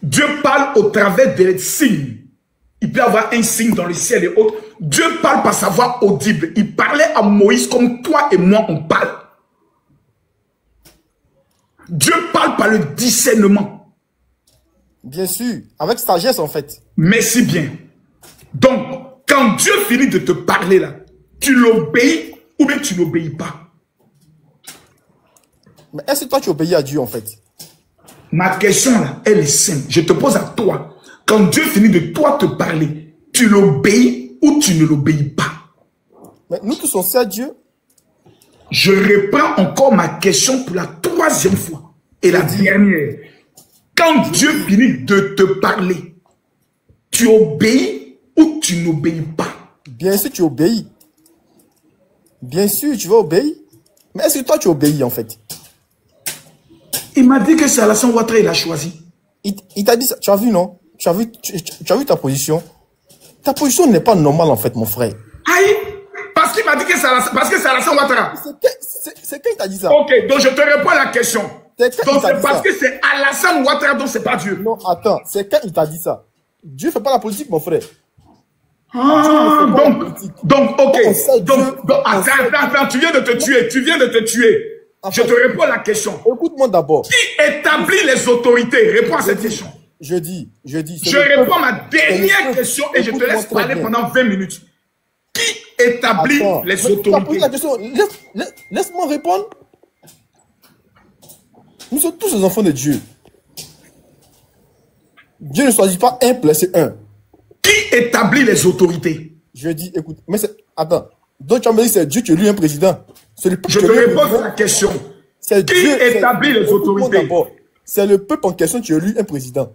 Dieu parle au travers des signes. Il peut y avoir un signe dans le ciel et autres. Dieu parle par sa voix audible. Il parlait à Moïse comme toi et moi on parle. Dieu parle par le discernement. Bien sûr, avec sagesse en fait. Merci bien. Donc, quand Dieu finit de te parler là, tu l'obéis ou bien tu n'obéis pas. Mais est-ce que toi tu obéis à Dieu en fait? Ma question là, elle est simple. Je te pose à toi. Quand Dieu finit de toi te parler, tu l'obéis ou tu ne l'obéis pas? Mais nous tous on sait à Dieu. Je reprends encore ma question pour la troisième fois et la dernière. Quand Dieu finit de te parler, tu obéis ou tu n'obéis pas? Bien sûr, tu obéis. Bien sûr, tu vas obéir. Mais est-ce que toi, tu obéis en fait? Il m'a dit que c'est Alassane Ouattara, il a choisi. Il t'a dit ça. Tu as vu, non? Tu as vu ta position? Ta position n'est pas normale en fait, mon frère. Aïe! Parce qu'il m'a dit que c'est Alassane Ouattara. C'est qui t'a dit ça? Ok, donc je te réponds à la question. Donc c'est parce que c'est Alassane Ouattara, donc c'est pas Dieu. Non, attends, c'est quand il t'a dit ça? Dieu fait pas la politique, mon frère. Ah, donc, ok. Attends, tu viens de te tuer. Tu viens de te tuer. Je te réponds à la question. Écoute-moi d'abord. Qui établit les autorités? Réponds à cette question. Je dis. Je réponds à ma dernière question et je te laisse parler pendant 20 minutes. Qui établit les autorités? La question. Laisse-moi répondre. Nous sommes tous les enfants de Dieu. Dieu ne choisit pas un pour laisser un. Qui établit les autorités? Je dis, écoute, mais c'est... Attends. Donc tu as me dit c'est Dieu qui élit un président. Je te réponds à la question. Qui établit les autorités? C'est le peuple en question qui élit un président.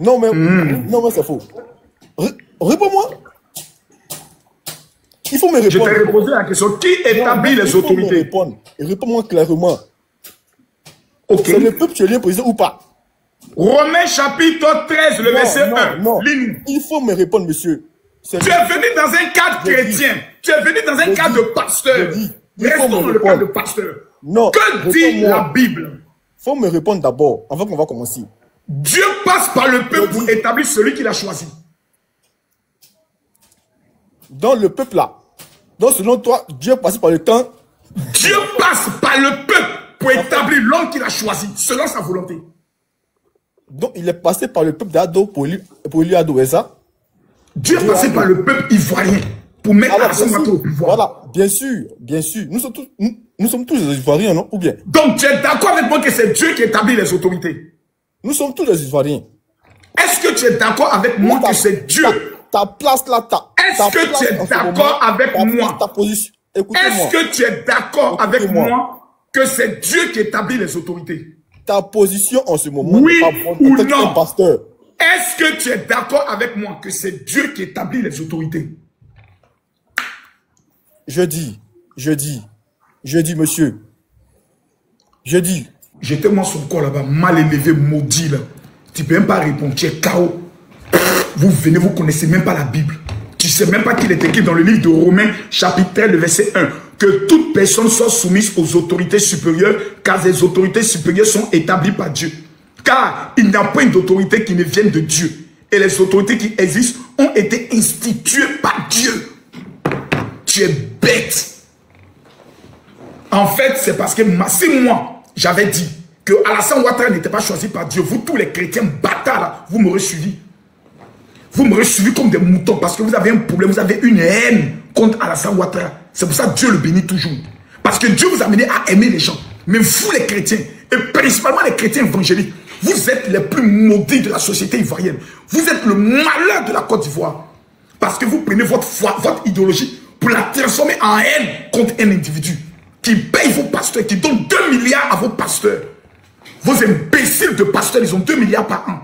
Non, mais, non, mais c'est faux. Réponds-moi. Il faut me répondre. Je t'ai reposé la question. Qui établit les autorités? Réponds-moi clairement. Okay. C'est le peuple qui élit un président ou pas? Romains chapitre 13, le verset 1. Non. Il faut me répondre, monsieur. Tu es venu dans un cadre chrétien. Tu es venu dans un cadre de pasteur. Restons dans le cadre de pasteur. Non. Que dit la Bible? Il faut me répondre d'abord, avant qu'on va commencer. Dieu passe par le peuple pour établir celui qu'il a choisi. Dans le peuple là. Donc selon toi, Dieu passe par le temps. Dieu passe par le peuple pour établir l'homme qu'il a choisi, selon sa volonté. Donc il est passé par le peuple d'Ado pour lui Ado, est ça? Dieu est passé par le peuple ivoirien pour mettre Alassane Ouattara au pouvoir. Voilà, bien sûr. Nous sommes tous des Ivoiriens, non? Ou bien? Donc tu es d'accord avec moi que c'est Dieu qui établit les autorités? Nous sommes tous des Ivoiriens. Est-ce que tu es d'accord avec moi que c'est Dieu? Ta place là, est-ce que tu es d'accord avec moi? Ta position. Est-ce que tu es d'accord avec moi que c'est Dieu qui établit les autorités? Ta position en ce moment oui n'est pas bonne ou en tant que pasteur. Est-ce que tu es d'accord avec moi que c'est Dieu qui établit les autorités? Je dis, monsieur. Je dis. Jetez-moi son corps là-bas, mal élevé, maudit là. Tu ne peux même pas répondre, tu es KO. Vous venez, vous ne connaissez même pas la Bible. Tu ne sais même pas qu'il est écrit dans le livre de Romains, chapitre 13, le verset 1. Que toute personne soit soumise aux autorités supérieures, car les autorités supérieures sont établies par Dieu. Car il n'y a point d'autorité qui ne vienne de Dieu. Et les autorités qui existent ont été instituées par Dieu. Tu es bête. En fait, c'est parce que si moi, j'avais dit que Alassane Ouattara n'était pas choisi par Dieu, vous tous les chrétiens bâtards, là, vous m'aurez suivi. Vous m'aurez suivi comme des moutons parce que vous avez un problème, vous avez une haine contre Alassane Ouattara. C'est pour ça que Dieu le bénit toujours. Parce que Dieu vous a amené à aimer les gens. Mais vous les chrétiens, et principalement les chrétiens évangéliques, vous êtes les plus maudits de la société ivoirienne. Vous êtes le malheur de la Côte d'Ivoire. Parce que vous prenez votre foi, votre idéologie pour la transformer en haine contre un individu qui paye vos pasteurs, qui donne 2 milliards à vos pasteurs. Vos imbéciles de pasteurs, ils ont 2 milliards par an.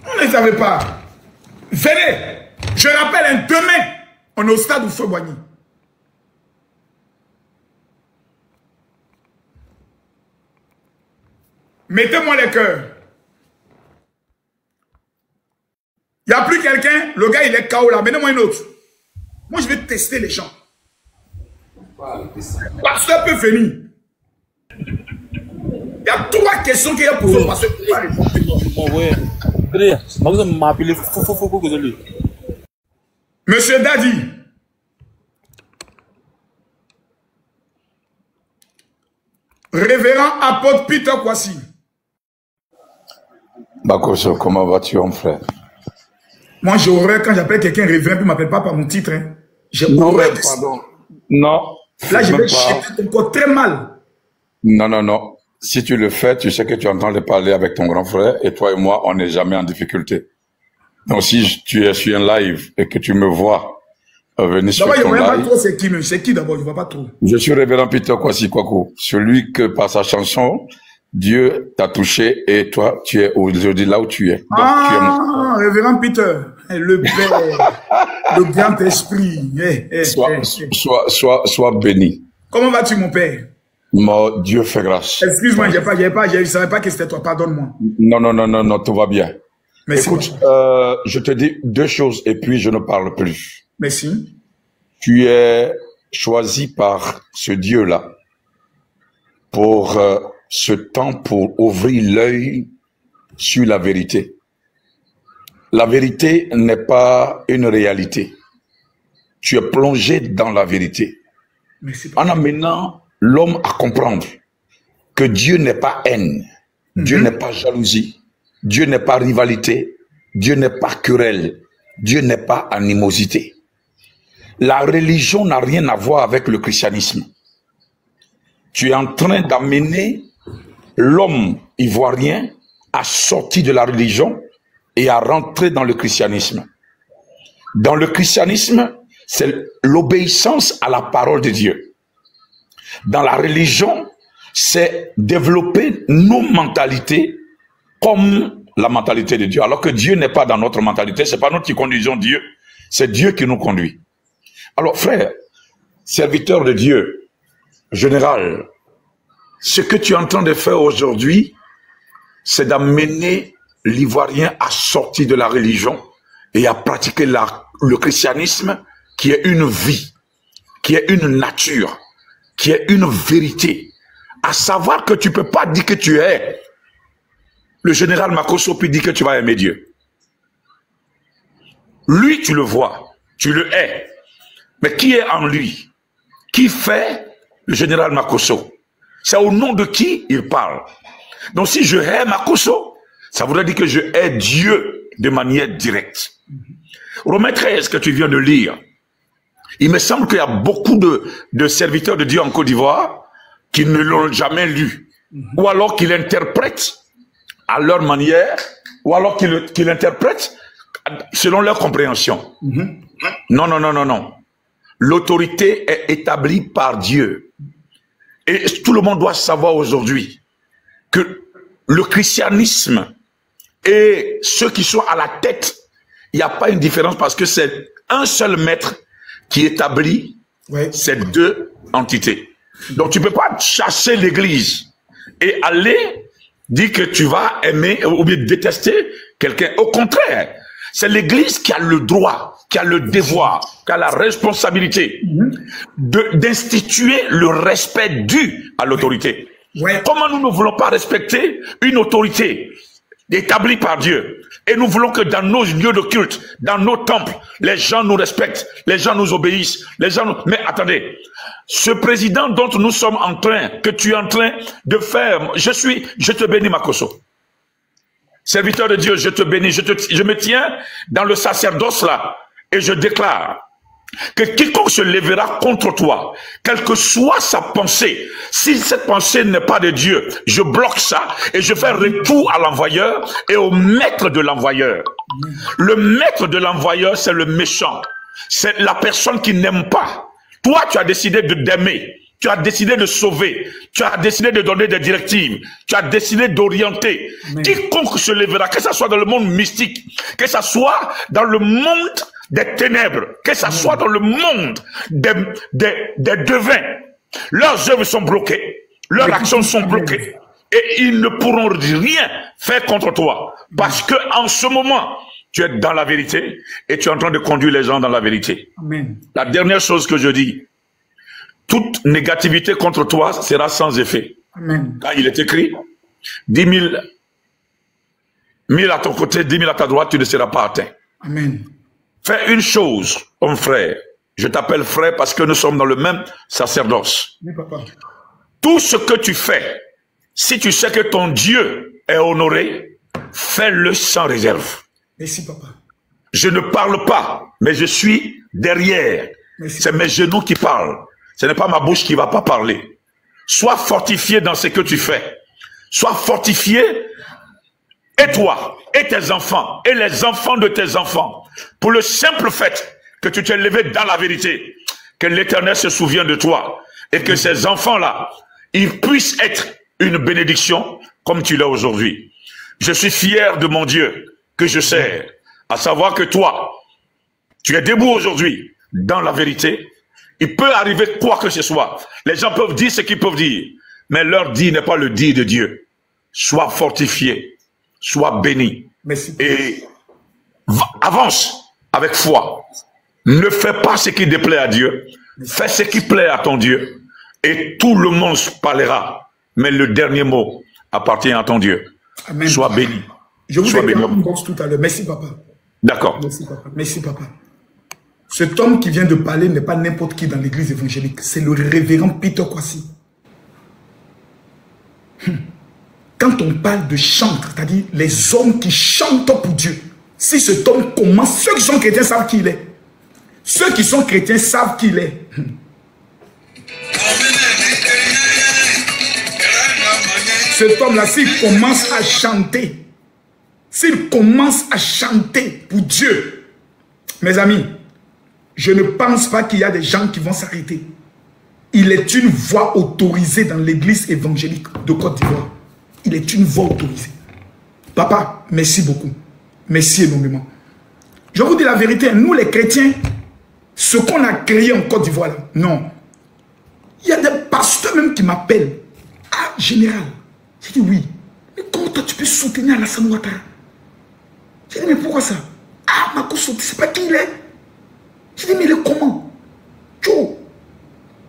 On ne les avait pas. Venez. Je rappelle, demain, on est au stade où Feu Boigny. Mettez-moi les cœurs. Il n'y a plus quelqu'un. Le gars, il est KO là. Mettez-moi une autre. Moi, je vais tester les gens. Pasteur peut venir. Il y a 3 questions qu'il y a posées au pasteur. Monsieur Dadi. Révérend apôtre Peter Kwasi. Makoso, comment vas-tu, mon frère? Moi, j'ai horreur quand j'appelle quelqu'un révérend, puis ne m'appelle pas par mon titre. Hein. J'ai Non, horreur. pardon. Non. Là, je vais chercher encore très mal. Non, non, non. Si tu le fais, tu sais que tu es en train de parler avec ton grand frère et toi et moi, on n'est jamais en difficulté. Donc, si tu es sur un live et que tu me vois venir sur ton live... D'abord, je ne vois pas trop c'est qui d'abord, je ne vois pas trop. Je suis révérend Peter Kwasi Kwaku, celui que par sa chanson, Dieu t'a touché et toi, tu es aujourd'hui là où tu es. Donc, tu es mon... révérend Peter, le Père, le grand esprit. Sois béni. Comment vas-tu, mon Père? Mon Dieu fait grâce. Excuse-moi, je ne savais pas que c'était toi, pardonne-moi. Non, tout va bien. Merci. Écoute, je te dis 2 choses et puis je ne parle plus. Merci. Tu es choisi par ce Dieu-là pour ce temps pour ouvrir l'œil sur la vérité. La vérité n'est pas une réalité. Tu es plongé dans la vérité. Merci. En amenant l'homme à comprendre que Dieu n'est pas haine, Dieu n'est pas jalousie, Dieu n'est pas rivalité, Dieu n'est pas querelle, Dieu n'est pas animosité. La religion n'a rien à voir avec le christianisme. Tu es en train d'amener l'homme ivoirien à sortir de la religion et à rentrer dans le christianisme. Dans le christianisme, c'est l'obéissance à la parole de Dieu. Dans la religion, c'est développer nos mentalités comme la mentalité de Dieu. Alors que Dieu n'est pas dans notre mentalité, c'est pas nous qui conduisons Dieu, c'est Dieu qui nous conduit. Alors frère, serviteur de Dieu, général, ce que tu es en train de faire aujourd'hui, c'est d'amener l'Ivoirien à sortir de la religion et à pratiquer le christianisme qui est une vie, qui est une nature, qui est une vérité. À savoir que tu ne peux pas dire que tu es le général Makosso puis dire que tu vas aimer Dieu. Lui, tu le vois, tu le hais. Mais qui est en lui? Qui fait le général Makosso? C'est au nom de qui il parle. Donc si je hais Makosso, ça voudrait dire que je hais Dieu de manière directe. Romains 13 que tu viens de lire, il me semble qu'il y a beaucoup de serviteurs de Dieu en Côte d'Ivoire qui ne l'ont jamais lu. Ou alors qu'ils l'interprètent à leur manière, ou alors qu'ils l'interprètent selon leur compréhension. Non. L'autorité est établie par Dieu. Et tout le monde doit savoir aujourd'hui que le christianisme et ceux qui sont à la tête, il n'y a pas une différence parce que c'est un seul maître qui établit ces 2 entités. Donc tu ne peux pas chasser l'église et aller dire que tu vas aimer ou bien détester quelqu'un. Au contraire, c'est l'église qui a le droit, qui a le devoir, qui a la responsabilité d'instituer le respect dû à l'autorité. Comment nous ne voulons pas respecter une autorité établie par Dieu? Et nous voulons que dans nos lieux de culte, dans nos temples, les gens nous respectent, les gens nous obéissent, les gens nous... Mais attendez, ce président dont nous sommes en train, que tu es en train de faire, je te bénis Makosso. Serviteur de Dieu, je te bénis, je me tiens dans le sacerdoce là, et je déclare que quiconque se lèvera contre toi, quelle que soit sa pensée, si cette pensée n'est pas de Dieu, je bloque ça et je fais retour à l'envoyeur et au maître de l'envoyeur. Le maître de l'envoyeur, c'est le méchant. C'est la personne qui n'aime pas. Toi, tu as décidé d'aimer. Tu as décidé de sauver. Tu as décidé de donner des directives. Tu as décidé d'orienter. Quiconque se lèvera, que ce soit dans le monde mystique, que ce soit dans le monde des ténèbres, que ce soit dans le monde des devins, leurs œuvres sont bloquées, leurs actions sont bloquées, et ils ne pourront rien faire contre toi. Parce que en ce moment, tu es dans la vérité et tu es en train de conduire les gens dans la vérité. Amen. La dernière chose que je dis, toute négativité contre toi sera sans effet. Amen. Quand il est écrit, 10 000 à ton côté, 10 000 à ta droite, tu ne seras pas atteint. Amen. Fais une chose, mon frère. Je t'appelle frère parce que nous sommes dans le même sacerdoce. Oui, papa. Tout ce que tu fais, si tu sais que ton Dieu est honoré, fais-le sans réserve. Merci, papa. Je ne parle pas, mais je suis derrière. C'est mes genoux qui parlent. Ce n'est pas ma bouche qui ne va pas parler. Sois fortifié dans ce que tu fais. Sois fortifié, et toi, et tes enfants, et les enfants de tes enfants, pour le simple fait que tu t'es levé dans la vérité, que l'Éternel se souvient de toi, et que ces enfants-là, ils puissent être une bénédiction comme tu l'as aujourd'hui. Je suis fier de mon Dieu que je sers, à savoir que toi, tu es debout aujourd'hui dans la vérité. Il peut arriver quoi que ce soit. Les gens peuvent dire ce qu'ils peuvent dire, mais leur dit n'est pas le dit de Dieu. Sois fortifié, sois béni. Merci. Et avance avec foi. Ne fais pas ce qui déplaît à Dieu. Fais ce qui plaît à ton Dieu. Et tout le monde parlera. Mais le dernier mot appartient à ton Dieu. Amen. Sois béni. Je vous ai béni. tout à l'heure. Merci, papa. D'accord. Merci, papa. Merci, papa. Cet homme qui vient de parler n'est pas n'importe qui dans l'église évangélique. C'est le révérend Peter Kwasi. Quand on parle de chantre, c'est-à-dire les hommes qui chantent pour Dieu, si cet homme commence, ceux qui sont chrétiens savent qui il est. Ceux qui sont chrétiens savent qui il est. Cet homme-là, s'il commence à chanter, pour Dieu, mes amis, je ne pense pas qu'il y a des gens qui vont s'arrêter. Il est une voix autorisée dans l'église évangélique de Côte d'Ivoire. Il est une voix autorisée. Papa, merci beaucoup. Merci énormément. Je vous dis la vérité, nous les chrétiens, ce qu'on a créé en Côte d'Ivoire, non. Il y a des pasteurs même qui m'appellent. Ah, général. J'ai dit oui. Mais comment toi tu peux soutenir Alassane Ouattara? J'ai dit mais pourquoi ça? Ah, Makosso, tu sais pas qui il est? J'ai dit mais il est comment? Joe,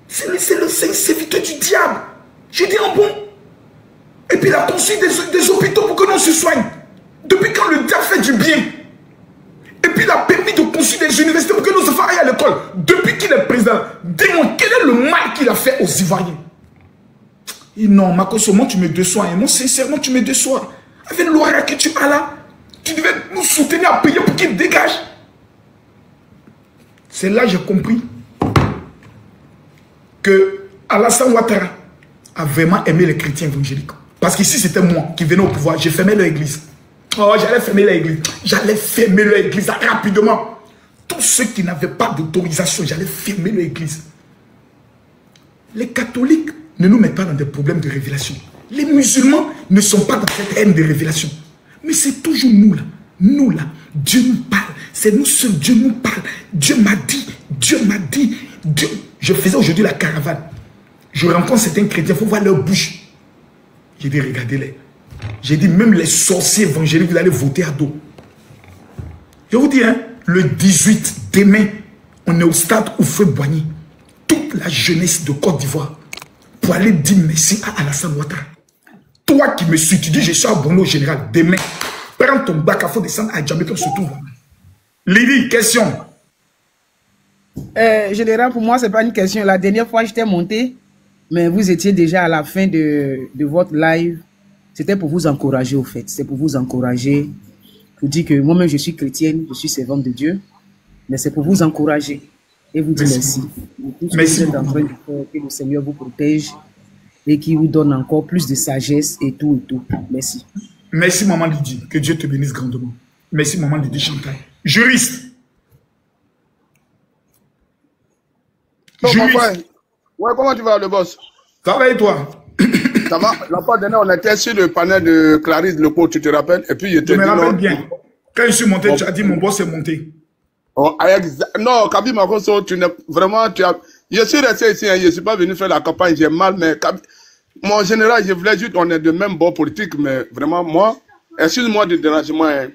c'est le serviteur du diable. J'ai dit en bon. Et puis il a construit des hôpitaux pour que l'on se soigne. Depuis quand le diable fait du bien? Et puis il a permis de construire des universités pour que nos enfants aillent à l'école. Depuis qu'il est président, dis-moi, quel est le mal qu'il a fait aux Ivoiriens? Et non, Makosso, moi tu me déçois. Et moi, sincèrement, tu me déçois. Avec l'oreille que tu as là, tu devais nous soutenir à payer pour qu'il dégage. C'est là que j'ai compris que Alassane Ouattara a vraiment aimé les chrétiens évangéliques. Parce qu'ici, c'était moi qui venais au pouvoir. J'ai fermé leur église. Oh, j'allais fermer leur église. J'allais fermer leur église rapidement. Tous ceux qui n'avaient pas d'autorisation, j'allais fermer leur église. Les catholiques ne nous mettent pas dans des problèmes de révélation. Les musulmans ne sont pas dans cette haine de révélation. Mais c'est toujours nous là. Nous là. Dieu nous parle. C'est nous seuls. Dieu nous parle. Dieu m'a dit. Dieu m'a dit. Dieu. Je faisais aujourd'hui la caravane. Je rencontre certains chrétiens. Il faut voir leur bouche. J'ai dit, regardez-les. J'ai dit, même les sorciers évangéliques, vous allez voter à dos. Je vous dis, hein, le 18, demain, on est au stade Houphouët-Boigny. Toute la jeunesse de Côte d'Ivoire pour aller dire merci à Alassane Ouattara. Toi qui me suis, tu dis, je suis à Bono général. Demain, prends ton bac, il faut descendre à Djamé, on se trouve. Lydie, question. Général, pour moi, ce n'est pas une question. La dernière fois, j'étais monté, mais vous étiez déjà à la fin de votre live. C'était pour vous encourager, au fait. C'est pour vous encourager. Pour dire que moi-même, je suis chrétienne, je suis servante de Dieu. Mais c'est pour vous encourager. Et vous dire merci. Merci. Vous êtes en train de faire, que le Seigneur vous protège et qui vous donne encore plus de sagesse et tout et tout. Merci. Merci, maman Lydie. Que Dieu te bénisse grandement. Merci, maman Lydie Chantal. Juriste. Juriste. Ouais, comment tu vas, le boss? Ça va et toi? Ça va. La fois dernière, on était sur le panel de Clarisse Lepo, tu te rappelles? Et puis, je me rappelle bien. Quand je suis monté, tu as dit mon boss est monté. Oh, non, Kabi Makosso, tu n'es vraiment, je suis resté ici, hein, je ne suis pas venu faire la campagne, j'ai mal, mais mon général, je voulais juste, on est de même bord politique, mais vraiment, moi, excuse-moi du dérangement, hein.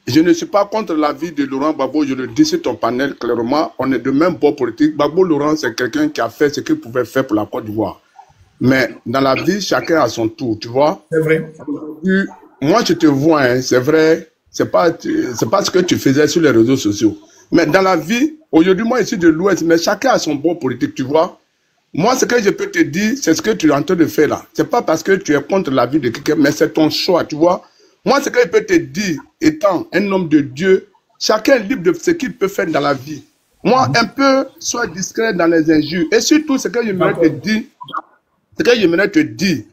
je ne suis pas contre l'avis de Laurent Gbagbo, je le dis sur ton panel clairement, on est de même bord politique. Gbagbo Laurent, c'est quelqu'un qui a fait ce qu'il pouvait faire pour la Côte d'Ivoire. Mais dans la vie, chacun a son tour, tu vois. C'est vrai. Moi, je te vois, hein, c'est vrai, c'est pas ce que tu faisais sur les réseaux sociaux. Mais dans la vie, aujourd'hui, moi, je suis de l'Ouest, mais chacun a son bord politique, tu vois. Moi, ce que je peux te dire, c'est ce que tu es en train de faire là. C'est pas parce que tu es contre la vie de quelqu'un, mais c'est ton choix, tu vois. Moi, ce que je peux te dire, étant un homme de Dieu, chacun est libre de ce qu'il peut faire dans la vie. Moi, un peu, sois discret dans les injures. Et surtout, ce que j'aimerais te dire,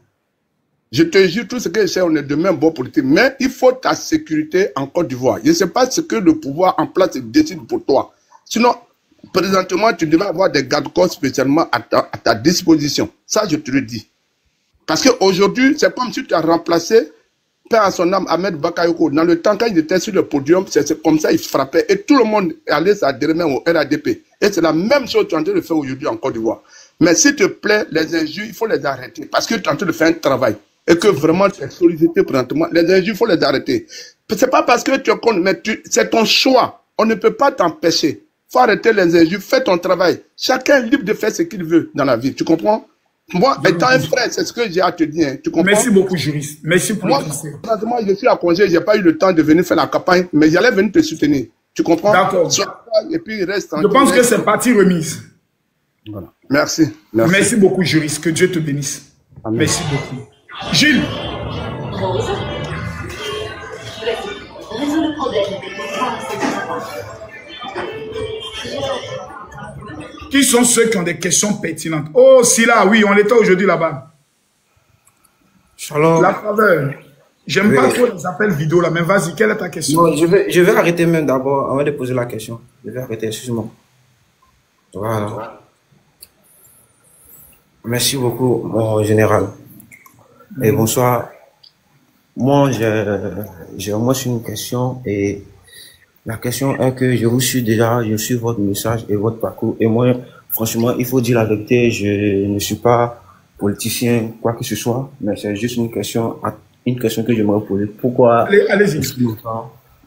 je te jure, tout ce que je sais, on est de même bon politique. Mais il faut ta sécurité en Côte d'Ivoire. Je ne sais pas ce que le pouvoir en place décide pour toi. Sinon, présentement, tu devais avoir des gardes-corps spécialement à ta disposition. Ça, je te le dis. Parce qu'aujourd'hui, c'est comme si tu as remplacé, père à son âme, Ahmed Bakayoko. Dans le temps, quand il était sur le podium, c'est comme ça, il frappait. Et tout le monde allait s'adhérer au RADP. Et c'est la même chose que tu es en train de faire aujourd'hui en Côte d'Ivoire. Mais s'il te plaît, les injures, il faut les arrêter. Parce que tu es en train de faire un travail. Et que vraiment tu es sollicité présentement. Les injures, il faut les arrêter. Ce n'est pas parce que tu es contre, mais c'est ton choix. On ne peut pas t'empêcher. Il faut arrêter les injures, fais ton travail. Chacun est libre de faire ce qu'il veut dans la vie. Tu comprends? Moi, étant un frère, c'est ce que j'ai à te dire. Hein. Tu comprends? Merci beaucoup, juriste. Merci pour moi, présentement, je suis à congé, je n'ai pas eu le temps de venir faire la campagne, mais j'allais venir te soutenir. Tu comprends? D'accord. Et puis, reste. Je pense que c'est partie remise. Voilà. Merci. Merci beaucoup, juriste. Que Dieu te bénisse. Amen. Merci beaucoup. Gilles. Qui sont ceux qui ont des questions pertinentes? Oh, Sila, oui, on était aujourd'hui là-bas. Shalom. La faveur. J'aime pas trop les appels vidéo là, mais vas-y, quelle est ta question? Non, je vais arrêter même d'abord, avant de poser la question. Je vais arrêter, excuse-moi. Voilà. Merci beaucoup, mon général. Et bonsoir. Moi, j'ai une question et la question est que je vous suis déjà, je suis votre message et votre parcours. Et moi, franchement, il faut dire la vérité, je ne suis pas politicien, quoi que ce soit, mais c'est juste une question que je me poser. Pourquoi allez-y.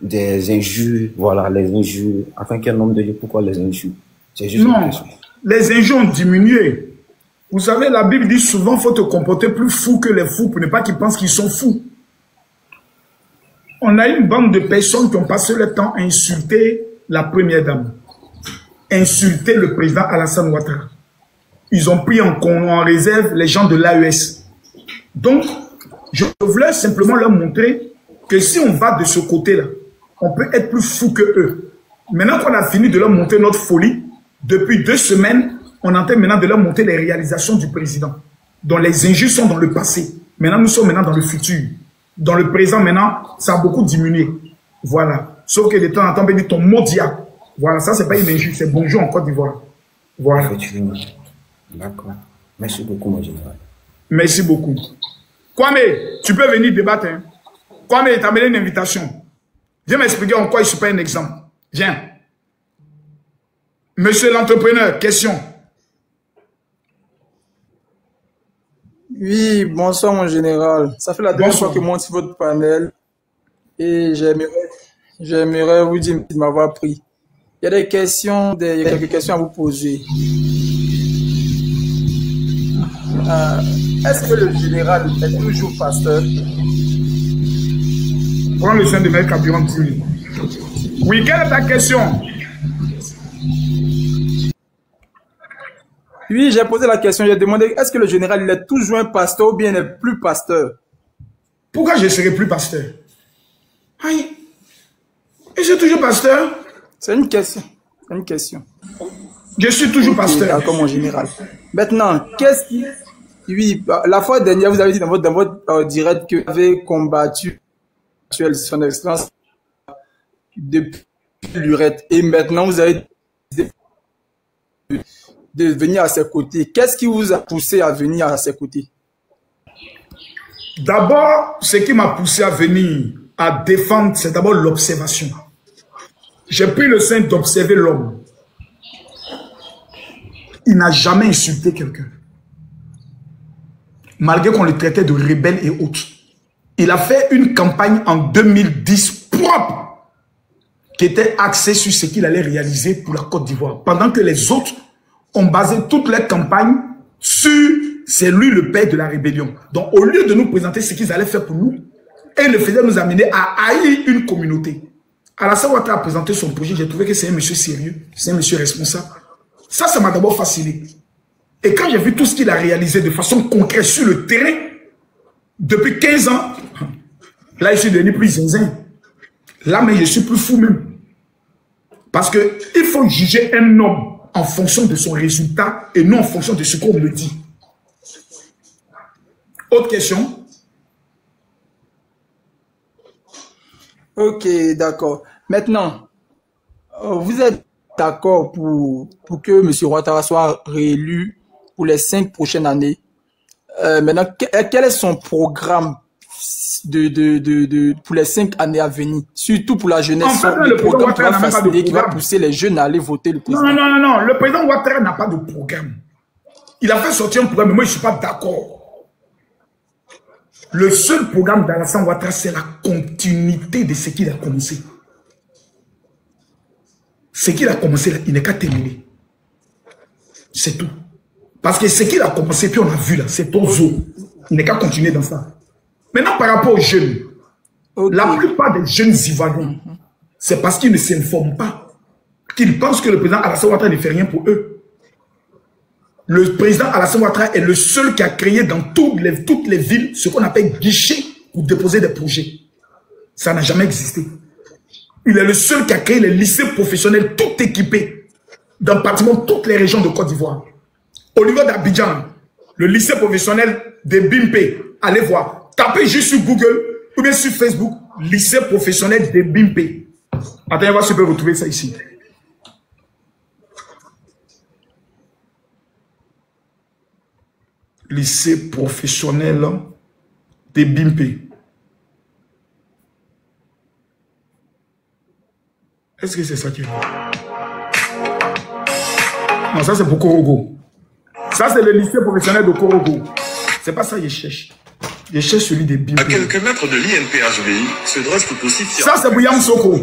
Des injures, voilà, les injures, afin quel nombre de Dieu, pourquoi les injures? C'est juste une question. Les injures ont diminué. Vous savez, la Bible dit souvent, il faut te comporter plus fou que les fous pour ne pas qu'ils pensent qu'ils sont fous. On a une bande de personnes qui ont passé le temps à insulter la première dame, insulter le président Alassane Ouattara. Ils ont pris en réserve les gens de l'AES. Donc, je voulais simplement leur montrer que si on va de ce côté-là, on peut être plus fou que eux. Maintenant qu'on a fini de leur montrer notre folie, depuis 2 semaines, on est en train maintenant de leur montrer les réalisations du président. Donc les injures sont dans le passé. Maintenant, nous sommes maintenant dans le futur. Dans le présent, maintenant, ça a beaucoup diminué. Voilà. Sauf que de temps en temps, on peut dire ton mot dia. Voilà, ça, c'est pas une injure, c'est bonjour en Côte d'Ivoire. Voilà. D'accord. Merci beaucoup, mon général. Merci beaucoup. Kwame, tu peux venir débattre. Hein? Kwame, t'as amené une invitation. Viens m'expliquer en quoi je suis pas un exemple. Viens. Monsieur l'entrepreneur, question. Oui, bonsoir mon général. Ça fait la dernière fois que je monte sur votre panel et j'aimerais vous dire de m'avoir pris. Il y a des questions, il y a quelques questions à vous poser. Est-ce que le général est toujours pasteur? Prends le soin de mettre carburant de lui. Oui, quelle est ta question? Oui, j'ai posé la question, j'ai demandé, est-ce que le général il est toujours un pasteur ou bien il n'est plus pasteur? Pourquoi je ne serai plus pasteur? Aïe. Et je suis toujours pasteur? C'est une question. C'est une question. Je suis toujours pasteur. D'accord, mon général. Maintenant, qu'est-ce qui... Oui, la fois dernière, vous avez dit dans votre direct que vous avez combattu son excellence depuis Lurette. Et maintenant, vous avez de venir à ses côtés. Qu'est-ce qui vous a poussé à venir à ses côtés? D'abord, ce qui m'a poussé à venir à défendre, c'est d'abord l'observation. J'ai pris le soin d'observer l'homme. Il n'a jamais insulté quelqu'un. Malgré qu'on le traitait de rebelle et autres. Il a fait une campagne en 2010 propre. qui était axé sur ce qu'il allait réaliser pour la Côte d'Ivoire. Pendant que les autres ont basé toute leur campagne sur c'est lui le père de la rébellion. Donc, au lieu de nous présenter ce qu'ils allaient faire pour nous, ils le faisaient nous amener à haïr une communauté. Alassane Ouattara a présenté son projet, j'ai trouvé que c'est un monsieur sérieux, c'est un monsieur responsable. Ça m'a d'abord fasciné. Et quand j'ai vu tout ce qu'il a réalisé de façon concrète sur le terrain, depuis 15 ans, là, je suis devenu plus zinzin. Là, mais je suis plus fou même. Parce qu'il faut juger un homme en fonction de son résultat et non en fonction de ce qu'on me dit. Autre question? Ok, d'accord. Maintenant, vous êtes d'accord pour que M. Ouattara soit réélu pour les 5 prochaines années. Maintenant, quel est son programme pour les 5 années à venir, surtout pour la jeunesse? En fait, le programme qui va faciliter, qui va pousser les jeunes à aller voter le président. Non. Le président Ouattara n'a pas de programme. Il a fait sortir un programme, mais moi, je ne suis pas d'accord. Le seul programme d'Alassane Ouattara, c'est la continuité de ce qu'il a commencé. Ce qu'il a commencé, là, il n'est qu'à terminer. C'est tout. Parce que ce qu'il a commencé, puis on a vu là, c'est ton zoo. Il n'est qu'à continuer dans ça. Maintenant, par rapport aux jeunes, la plupart des jeunes Ivoiriens, c'est parce qu'ils ne s'informent pas, qu'ils pensent que le président Alassane Ouattara ne fait rien pour eux. Le président Alassane Ouattara est le seul qui a créé dans toutes les villes ce qu'on appelle guichet pour déposer des projets. Ça n'a jamais existé. Il est le seul qui a créé les lycées professionnels tout équipés dans pratiquement toutes les régions de Côte d'Ivoire. Au niveau d'Abidjan, le lycée professionnel de Bimpe, allez voir, tapez juste sur Google ou bien sur Facebook, lycée professionnel de Bimpe. Attendez, voir si je peux retrouver ça ici. Lycée professionnel de Bimpe. Est-ce que c'est ça qui est? Non, ça c'est pour Korogo. Ça c'est le lycée professionnel de Korogo. C'est pas ça que je cherche. Je cherche celui de Bimpe. À quelques mètres de l'INPHVI se dresse tout aussi fier. Ça c'est pour Yamsoko.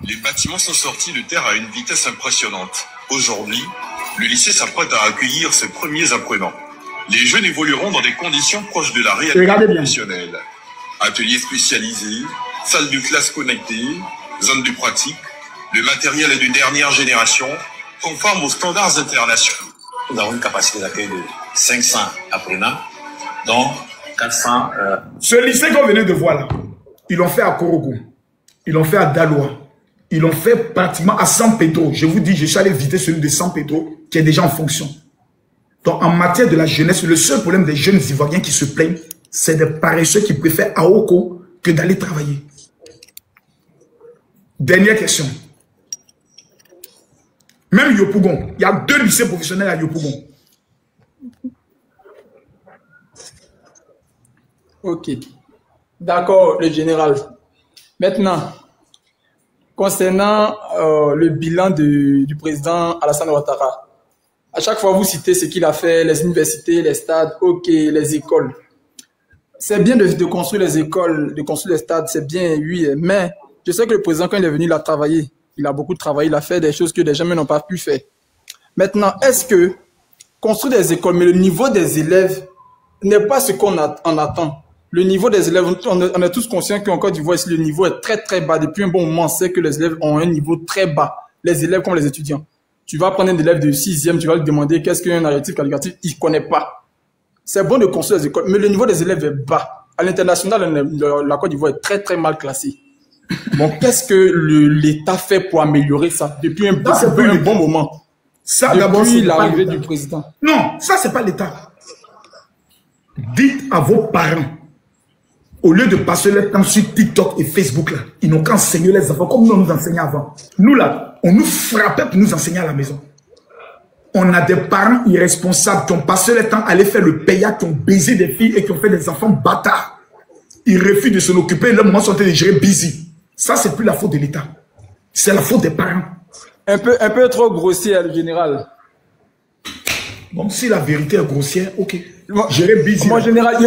Les bâtiments sont sortis de terre à une vitesse impressionnante. Aujourd'hui, le lycée s'apprête à accueillir ses premiers apprenants. Les jeunes évolueront dans des conditions proches de la réalité professionnelle. Ateliers spécialisés, salles de classe connectées, zones de pratique, le matériel est de dernière génération, conforme aux standards internationaux. Nous avons une capacité d'accueil de 500 apprenants, dont 400... Ce lycée qu'on venait de voir là, ils l'ont fait à Korogo, ils l'ont fait à Daloa, ils l'ont fait pratiquement à San Pedro. Je vous dis, je suis allé visiter celui de San Pedro qui est déjà en fonction. Donc, en matière de la jeunesse, le seul problème des jeunes Ivoiriens qui se plaignent, c'est des paresseux qui préfèrent Aoko que d'aller travailler. Dernière question. Même Yopougon, il y a 2 lycées professionnels à Yopougon. Ok. D'accord, le général. Maintenant, concernant le bilan du président Alassane Ouattara, à chaque fois vous citez ce qu'il a fait, les universités, les stades, ok, les écoles. C'est bien de construire les écoles, de construire les stades, c'est bien, oui, mais je sais que le président, quand il est venu, il a travaillé. Il a beaucoup travaillé, il a fait des choses que les gens n'ont pas pu faire. Maintenant, est-ce que construire des écoles, mais le niveau des élèves n'est pas ce qu'on en attend? Le niveau des élèves, on est tous conscients qu'en Côte d'Ivoire, le niveau est très très bas. Depuis un bon moment, on sait que les élèves ont un niveau très bas. Les élèves comme les étudiants. Tu vas prendre un élève de 6e, tu vas lui demander qu'est-ce qu'un adjectif qualificatif, il ne connaît pas. C'est bon de construire des écoles, mais le niveau des élèves est bas. À l'international, la Côte d'Ivoire est très très mal classée. Bon, qu'est-ce que l'État fait pour améliorer ça depuis un bon moment? Ça, d'abord, depuis l'arrivée du président. Non, ça, c'est pas l'État. Dites à vos parents, au lieu de passer leur temps sur TikTok et Facebook, là, ils n'ont qu'à enseigner les enfants comme nous, on nous enseignait avant. Nous, là, on nous frappait pour nous enseigner à la maison. On a des parents irresponsables qui ont passé leur temps à aller faire le paya, qui ont baisé des filles et qui ont fait des enfants bâtards. Ils refusent de s'en occuper, leur moment sont en train de gérer busy. Ça, c'est plus la faute de l'État. C'est la faute des parents. Un peu trop grossier, le général. Bon, si la vérité est grossière, ok. Gérer busy. Moi, général,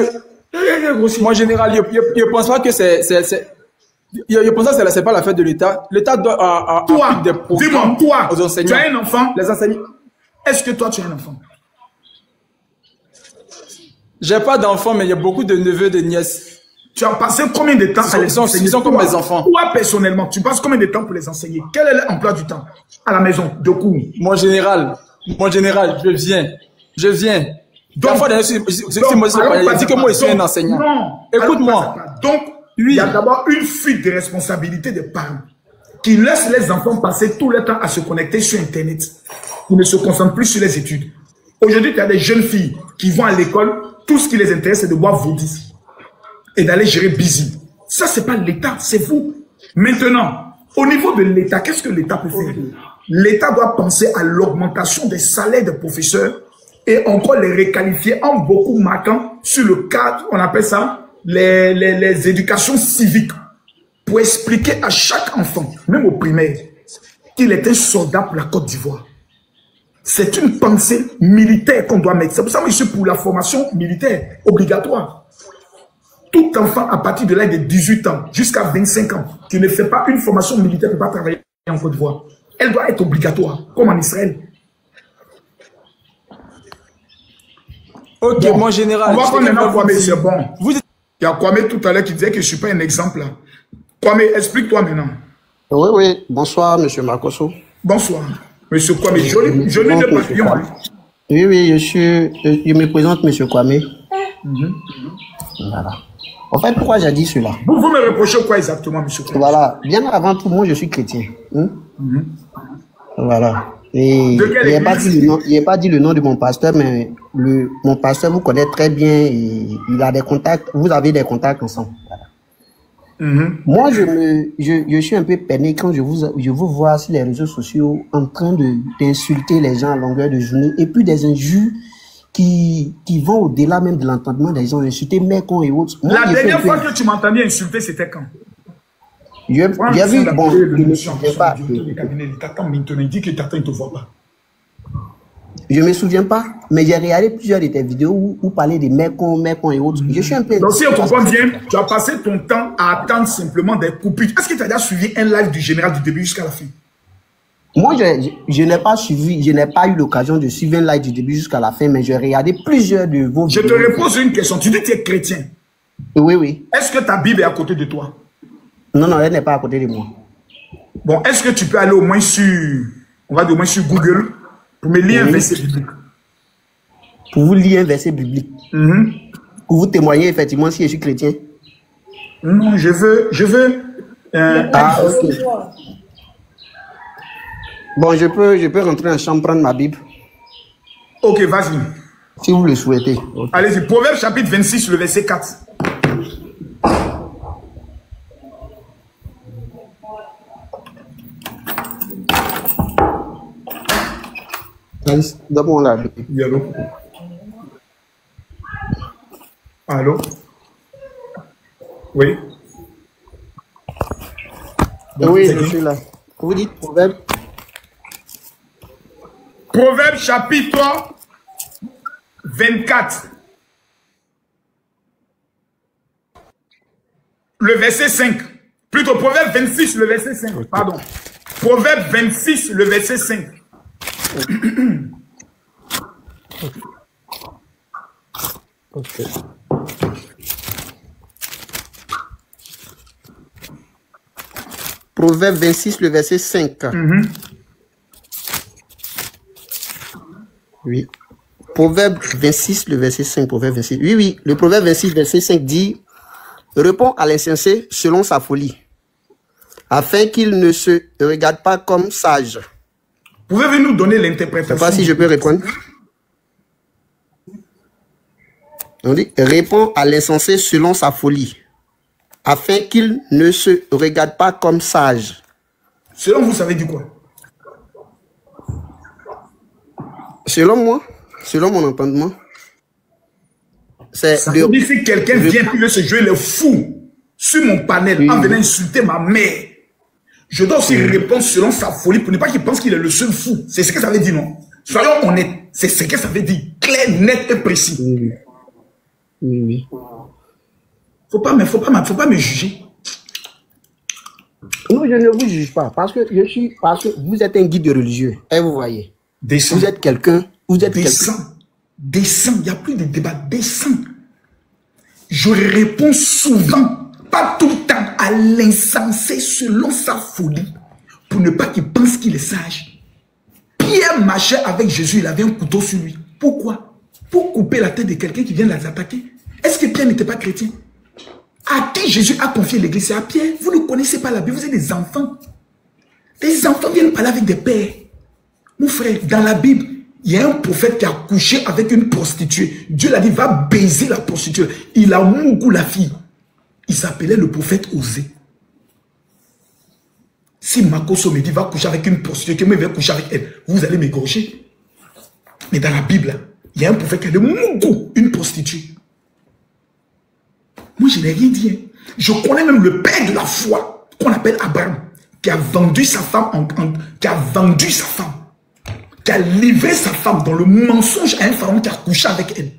je pense pas que c'est... Je pense que c'est pas l'affaire de l'État. L'État doit toi, des programmes dis-moi, toi, aux enseignants. tu as un enfant? Les enseignants. Est-ce que toi, tu as un enfant? J'ai pas d'enfants, mais il y a beaucoup de neveux, de nièces. Tu as passé combien de temps à les enseigner? Ils sont comme mes enfants. Toi, personnellement, tu passes combien de temps pour les enseigner? Quel est l'emploi du temps? À la maison, de cours. Mon général, je viens. Donc, il a dit que moi, je suis un enseignant. Non. Écoute-moi. Donc, il y a d'abord une fuite de responsabilité des parents qui laissent les enfants passer tout le temps à se connecter sur Internet. Ils ne se concentrent plus sur les études. Aujourd'hui, tu as des jeunes filles qui vont à l'école, tout ce qui les intéresse, c'est de boire vodis et d'aller gérer busy. Ça, c'est pas l'État, c'est vous. Maintenant, au niveau de l'État, qu'est-ce que l'État peut faire? L'État doit penser à l'augmentation des salaires des professeurs et encore les requalifier en beaucoup marquant sur le cadre, on appelle ça, les éducations civiques, pour expliquer à chaque enfant, même au primaire, qu'il est un soldat pour la Côte d'Ivoire. C'est une pensée militaire qu'on doit mettre. C'est pour ça que je suis pour la formation militaire obligatoire. Tout enfant à partir de l'âge de 18 ans jusqu'à 25 ans qui ne fait pas une formation militaire ne peut pas travailler en Côte d'Ivoire. Elle doit être obligatoire, comme en Israël. Ok, bon, mon général. On va prendre maintenant Kwame, c'est bon. Vous... Il y a Kwame tout à l'heure qui disait que je ne suis pas un exemple. Kwame, explique-toi maintenant. Oui, bonsoir, monsieur Makosso. Bonsoir, monsieur Kwame. Joli de papillon. Oui, je me présente, monsieur Kwame. Voilà. En fait, pourquoi j'ai dit cela? Vous me reprochez quoi exactement, monsieur Kwame? Voilà, bien avant tout, moi, je suis chrétien. Voilà. Et il n'a pas dit le nom de mon pasteur, mais mon pasteur vous connaît très bien et il a des contacts, vous avez des contacts ensemble. Voilà. Moi, je suis un peu peiné quand je vous vois sur les réseaux sociaux en train d'insulter les gens à longueur de journée et puis des injures qui vont au-delà même de l'entendement des gens, insulter Mekon et autres. Moi, la dernière fois que tu m'entendais insulter, c'était quand? J'ai vu, bon, il ne souvient pas. Il dit que Tata ne te voit pas. Je ne me souviens pas, mais j'ai regardé plusieurs de tes vidéos où parlait de Mekon et autres. Je suis un peu... Donc si on comprend bien, tu as passé ton temps à attendre simplement des coupures. Est-ce que tu as déjà suivi un live du général du début jusqu'à la fin? Moi, je n'ai pas suivi, je n'ai pas eu l'occasion de suivre un live du début jusqu'à la fin, mais j'ai regardé plusieurs de vos vidéos. Je te repose une question. Tu dis que tu es chrétien. Oui. Est-ce que ta Bible est à côté de toi? Non, elle n'est pas à côté de moi. Bon, est-ce que tu peux aller au moins sur, on va dire au moins sur Google pour me lire un verset biblique? Pour vous lire un verset biblique? Pour vous témoigner effectivement si je suis chrétien? Non, je veux. Ok. Bon, je peux rentrer en chambre prendre ma Bible. Ok, vas-y. Si vous le souhaitez. Okay. Allez-y, Proverbe chapitre 26, le verset 4. Donne-moi la Bible. Allô? Oui. Oui, je suis là. Vous dites Proverbe? Proverbe chapitre 24. Le verset 5. Plutôt Proverbe 26, le verset 5. Okay. Pardon. Proverbe 26, le verset 5. Okay. Proverbe 26, le verset 5. Oui. Proverbe 26, le verset 5. Proverbe 26. Oui. Le Proverbe 26, verset 5 dit: réponds à l'insensé selon sa folie, afin qu'il ne se regarde pas comme sage. Pouvez-vous nous donner l'interprétation? Je ne sais pas si je peux répondre. On dit: réponds à l'insensé selon sa folie, afin qu'il ne se regarde pas comme sage. Selon vous, savez dire quoi? Selon moi, selon mon entendement, c'est... Ça veut dire si quelqu'un vient et veut se jouer le fou sur mon panel en venant insulter ma mère, je dois aussi répondre selon sa folie pour ne pas qu'il pense qu'il est le seul fou. C'est ce que ça veut dire, non? Soyons honnêtes, c'est ce que ça veut dire. Clair, net et précis. Oui. Faut pas me juger. Non, je ne vous juge pas, parce que vous êtes un guide religieux. Et vous voyez. Descends. Vous êtes quelqu'un. Descends. Il n'y a plus de débat. Descends. Je réponds souvent, pas tout le temps, à l'insensé selon sa folie, pour ne pas qu'il pense qu'il est sage. Pierre marchait avec Jésus, il avait un couteau sur lui. Pourquoi? Pour couper la tête de quelqu'un qui vient les attaquer. Est-ce que Pierre n'était pas chrétien? À qui Jésus a confié l'église? C'est à Pierre. Vous ne connaissez pas la Bible, vous êtes des enfants. Les enfants viennent parler avec des pères. Mon frère, dans la Bible, il y a un prophète qui a couché avec une prostituée. Dieu l'a dit, va baiser la prostituée. Il a mougou la fille. Il s'appelait le prophète Osée. Si Makoso me dit, va coucher avec une prostituée, que moi je vais coucher avec elle, vous allez m'égorger. Mais dans la Bible, il y a un prophète qui a dit, mougou, une prostituée. Moi, je n'ai rien dit. Hein. Je connais même le père de la foi, qu'on appelle Abraham, qui a vendu sa femme, qui a livré sa femme dans le mensonge à un pharaon qui a couché avec elle.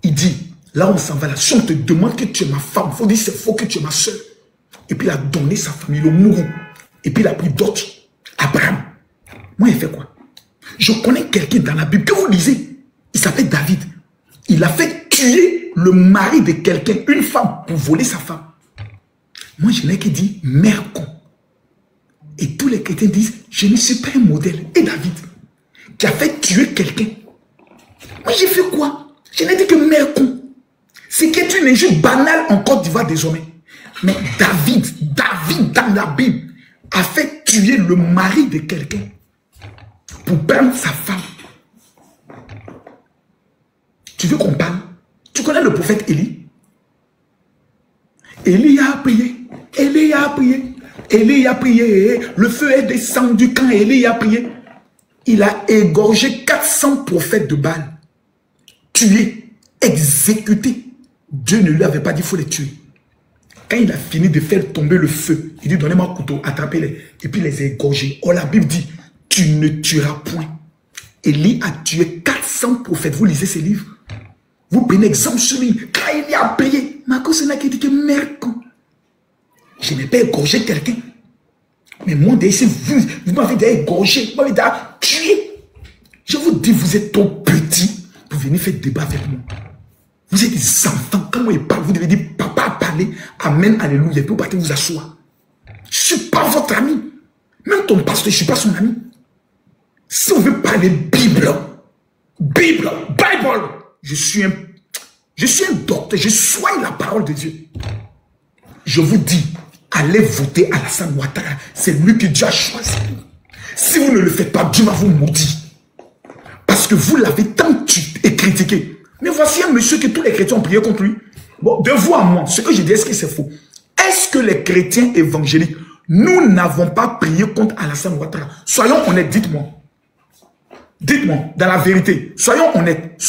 Il dit, là on s'en va là, si on te demande que tu es ma femme, il faut dire c'est faux que tu es ma soeur. Et puis il a donné sa famille, le mourou. Et puis il a pris d'autres. Abraham. Moi, il fait quoi? Je connais quelqu'un dans la Bible que vous lisez. Il s'appelle David. Il a fait tuer le mari de quelqu'un, une femme, pour voler sa femme. Moi, je n'ai que dit, mère con. Et tous les chrétiens disent, je ne suis pas un modèle. Et David, qui a fait tuer quelqu'un. Moi, j'ai fait quoi? Je n'ai dit que mère con. C'est qui est une injure banale en Côte d'Ivoire désormais. Mais David dans la Bible, a fait tuer le mari de quelqu'un pour prendre sa femme. Tu veux qu'on parle? Tu connais le prophète Élie? Élie a prié. Élie a prié. Élie a prié. Le feu est descendu quand Élie a prié. Il a égorgé 400 prophètes de Baal. Tués, exécutés. Dieu ne lui avait pas dit qu'il faut les tuer. Quand il a fini de faire tomber le feu, il dit donnez-moi un couteau, attrapez-les. Et puis les égorger. Oh, la Bible dit tu ne tueras point. Élie a tué 400 prophètes. Vous lisez ces livres. Vous prenez exemple sur lui. Quand il a prié, Marco Sena qui dit que merde. Je n'ai pas égorgé quelqu'un. Mais moi, vous m'avez déjà égorgé. Vous m'avez déjà tué. Je vous dis, vous êtes trop petit pour venir faire débat avec moi. Vous êtes des enfants. Quand moi, il parle, vous devez dire, papa a parlé. Amen, alléluia. Et puis vous partez vous asseoir. Je ne suis pas votre ami. Même ton pasteur, je ne suis pas son ami. Si on veut parler Bible, je suis un docteur. Je soigne la parole de Dieu. Je vous dis, allez voter Alassane Ouattara. C'est lui que Dieu a choisi. Si vous ne le faites pas, Dieu va vous maudire. Parce que vous l'avez tant tué et critiqué. Mais voici un monsieur que tous les chrétiens ont prié contre lui. Bon, de vous à moi, ce que je dis, est-ce que c'est faux? Est-ce que les chrétiens évangéliques, nous n'avons pas prié contre Alassane Ouattara? Soyons honnêtes, dites-moi. Dites-moi, dans la vérité. Soyons honnêtes.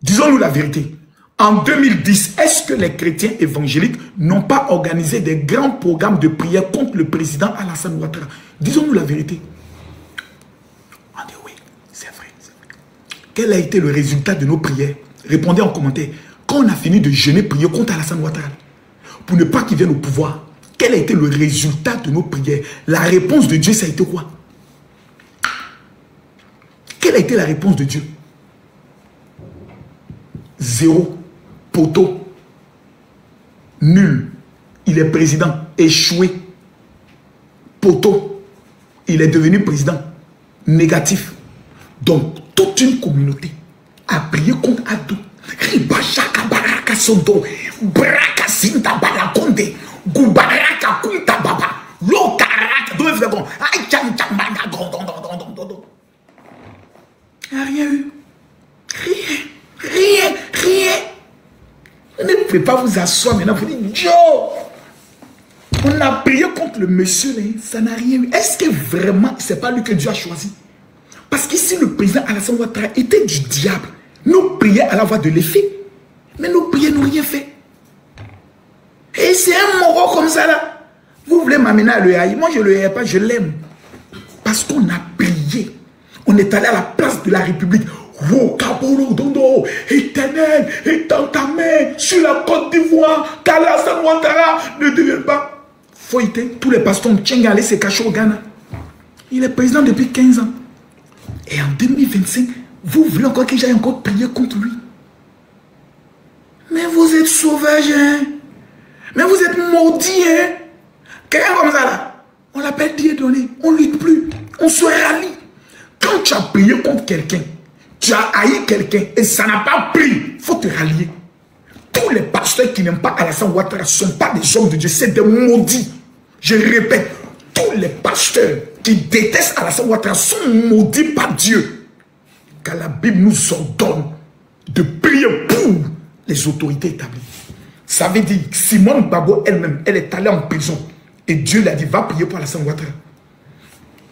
Disons-nous la vérité. En 2010, est-ce que les chrétiens évangéliques n'ont pas organisé des grands programmes de prière contre le président Alassane Ouattara? Disons-nous la vérité. On dit oui, c'est vrai. Quel a été le résultat de nos prières? Répondez en commentaire. Quand on a fini de jeûner, prier contre Alassane Ouattara, pour ne pas qu'il vienne au pouvoir, quel a été le résultat de nos prières? La réponse de Dieu, ça a été quoi? Quelle a été la réponse de Dieu? Zéro. Poteau. Nul. Il est président. Échoué. Poteau. Il est devenu président. Négatif. Donc, toute une communauté a prié contre Adou. Ribachaka baraka sondo. Braka sinta barakonde. Gubaraka kunta baba. Lokaraka. D'où est-ce que bon? Aïe, tcham tcham banga. Il n'y a rien eu. Rien. Vous ne pouvez pas vous asseoir maintenant pour dire, Dieu, on a prié contre le monsieur, ça n'a rien eu. Est-ce que vraiment, ce n'est pas lui que Dieu a choisi? Parce qu'ici, le président Alassane Ouattara était du diable. Nos prières à la voix de l'effet. Mais nos prières n'ont rien fait. Et c'est un moro comme ça là. Vous voulez m'amener à le haïr? Moi, je ne le haïs pas, je l'aime. Parce qu'on a prié. On est allé à la place de la République Oh, Kabolo, Dondo, éternel, est dans ta main, sur la Côte d'Ivoire, qu'Alassane Ouattara ne devienne pas. Faut éteindre. Tous les pasteurs Tchenga allaient se cacher au Ghana. Il est président depuis 15 ans. Et en 2025, vous voulez encore que j'aille encore prier contre lui? Mais vous êtes sauvages, hein? Mais vous êtes maudits, hein? Quelqu'un comme ça là, on l'appelle Dieudonné, on ne lutte plus, on se rallie. Quand tu as prié contre quelqu'un, tu as haï quelqu'un et ça n'a pas pris, il faut te rallier. Tous les pasteurs qui n'aiment pas Alassane Ouattara ne sont pas des hommes de Dieu, c'est des maudits. Je répète, tous les pasteurs qui détestent Alassane Ouattara sont maudits par Dieu. Car la Bible nous ordonne de prier pour les autorités établies. Ça veut dire que Simone Babo elle-même, elle est allée en prison. Et Dieu lui a dit, va prier pour Alassane Ouattara.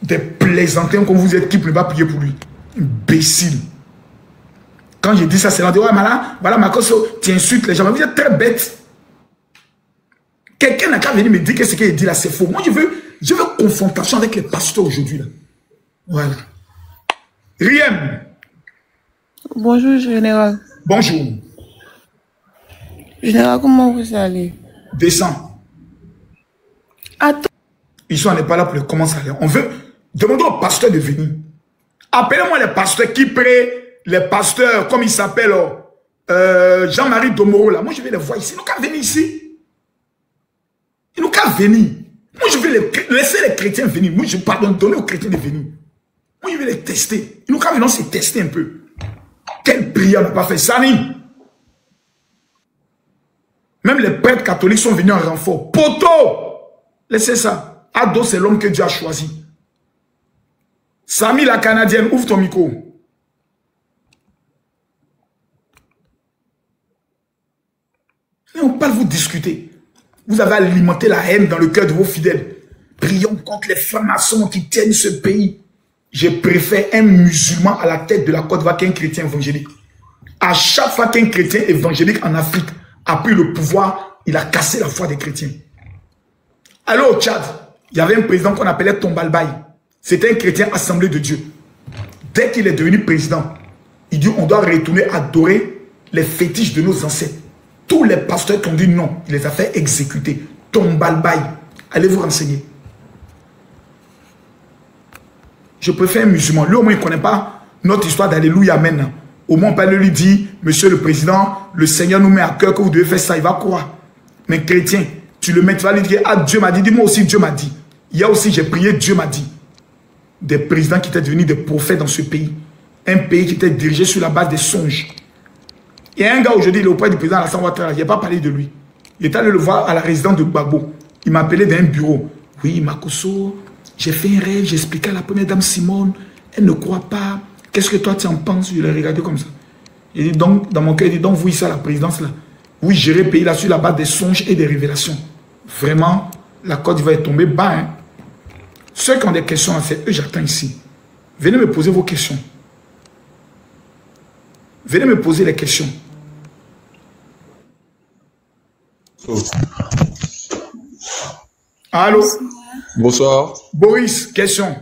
Des plaisantins comme vous êtes qui ne peuvent pas prier pour lui. Imbécile. Quand je dis ça, c'est là, ouais, malin, voilà, Makoso, tu insultes les gens. Mais vous êtes très bêtes. Quelqu'un n'a qu'à venir me dire que ce qu'il dit là, c'est faux. Moi, je veux confrontation avec les pasteurs aujourd'hui. Là. Voilà. Riem. Bonjour, général. Bonjour. Général, comment vous allez? Descends. Attends. Ils sont n'est pas là pour le comment ça aller. On veut demander aux pasteurs de venir. Appelez-moi les pasteurs qui prient, les pasteurs, comme ils s'appellent, Jean-Marie Domoro là. Moi, je vais les voir ici. Ils n'ont qu'à venir ici. Ils n'ont qu'à venir. Moi, je vais laisser les chrétiens venir. Moi, je pardonne, donner aux chrétiens de venir. Moi, je vais les tester. Ils n'ont qu'à venir se tester un peu. Quelle prière n'a pas fait Sani? Même les prêtres catholiques sont venus en renfort. Poto! Laissez ça. Ado, c'est l'homme que Dieu a choisi. Samy, la Canadienne, ouvre ton micro. Mais on parle, vous discuter. Vous avez alimenté la haine dans le cœur de vos fidèles. Prions contre les francs-maçons qui tiennent ce pays. Je préfère un musulman à la tête de la Côte d'Ivoire qu'un chrétien évangélique. À chaque fois qu'un chrétien évangélique en Afrique a pris le pouvoir, il a cassé la foi des chrétiens. Alors au Tchad, il y avait un président qu'on appelait Tombalbaye. C'était un chrétien assemblé de Dieu. Dès qu'il est devenu président, il dit on doit retourner adorer les fétiches de nos ancêtres. Tous les pasteurs qui ont dit non, il les a fait exécuter. Tombalbaye, allez vous renseigner. Je préfère un musulman. Lui au moins il ne connaît pas notre histoire d'Alléluia Amen. Au moins on peut lui dire, monsieur le président, le Seigneur nous met à cœur que vous devez faire ça, il va croire. Mais chrétien, tu le mets, tu vas lui dire, ah Dieu m'a dit, dis-moi aussi Dieu m'a dit. Il y a aussi, j'ai prié, Dieu m'a dit. Des présidents qui étaient devenus des prophètes dans ce pays. Un pays qui était dirigé sur la base des songes. Il y a un gars aujourd'hui, il est auprès du président Alassane Ouattara, il n'a pas parlé de lui. Il est allé le voir à la résidence de Gbagbo. Il m'a appelé dans un bureau. Oui, Makoso, j'ai fait un rêve, j'ai expliqué à la première dame Simone, elle ne croit pas. Qu'est-ce que toi tu en penses? Je l'ai regardé comme ça. Il dit donc, dans mon cœur, il dit donc vous ici à la présidence là. Oui, gérer le pays là sur la base des songes et des révélations. Vraiment, la Côte d'Ivoire est tombée bas. Hein? Ceux qui ont des questions, c'est eux, j'attends ici. Venez me poser vos questions. Venez me poser les questions. Allô? Bonsoir. Boris, question.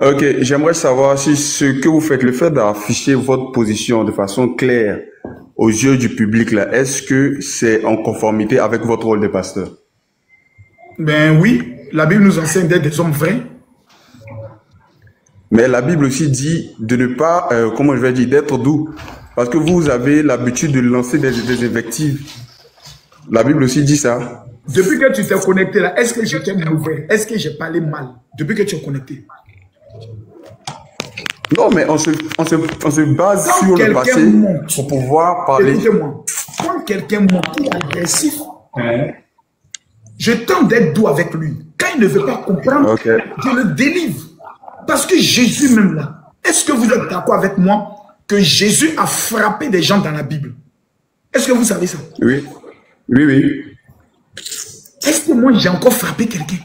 Ok, j'aimerais savoir si ce que vous faites, le fait d'afficher votre position de façon claire aux yeux du public, là, est-ce que c'est en conformité avec votre rôle de pasteur? Ben oui, la Bible nous enseigne d'être des hommes vrais. Mais la Bible aussi dit de ne pas, comment je vais dire, d'être doux. Parce que vous avez l'habitude de lancer des invectives. La Bible aussi dit ça. Depuis que tu t'es connecté là, est-ce que j'étais mauvais? Est-ce que j'ai parlé mal? Depuis que tu es connecté. Non, mais on se base quand sur le passé monte, pour pouvoir parler. Écoutez-moi, quand quelqu'un monte, il est agressif. Je tente d'être doux avec lui. Quand il ne veut pas comprendre, je le délivre. Parce que Jésus même là, est-ce que vous êtes d'accord avec moi que Jésus a frappé des gens dans la Bible? Est-ce que vous savez ça? Oui. Oui, oui. Est-ce que moi j'ai encore frappé quelqu'un?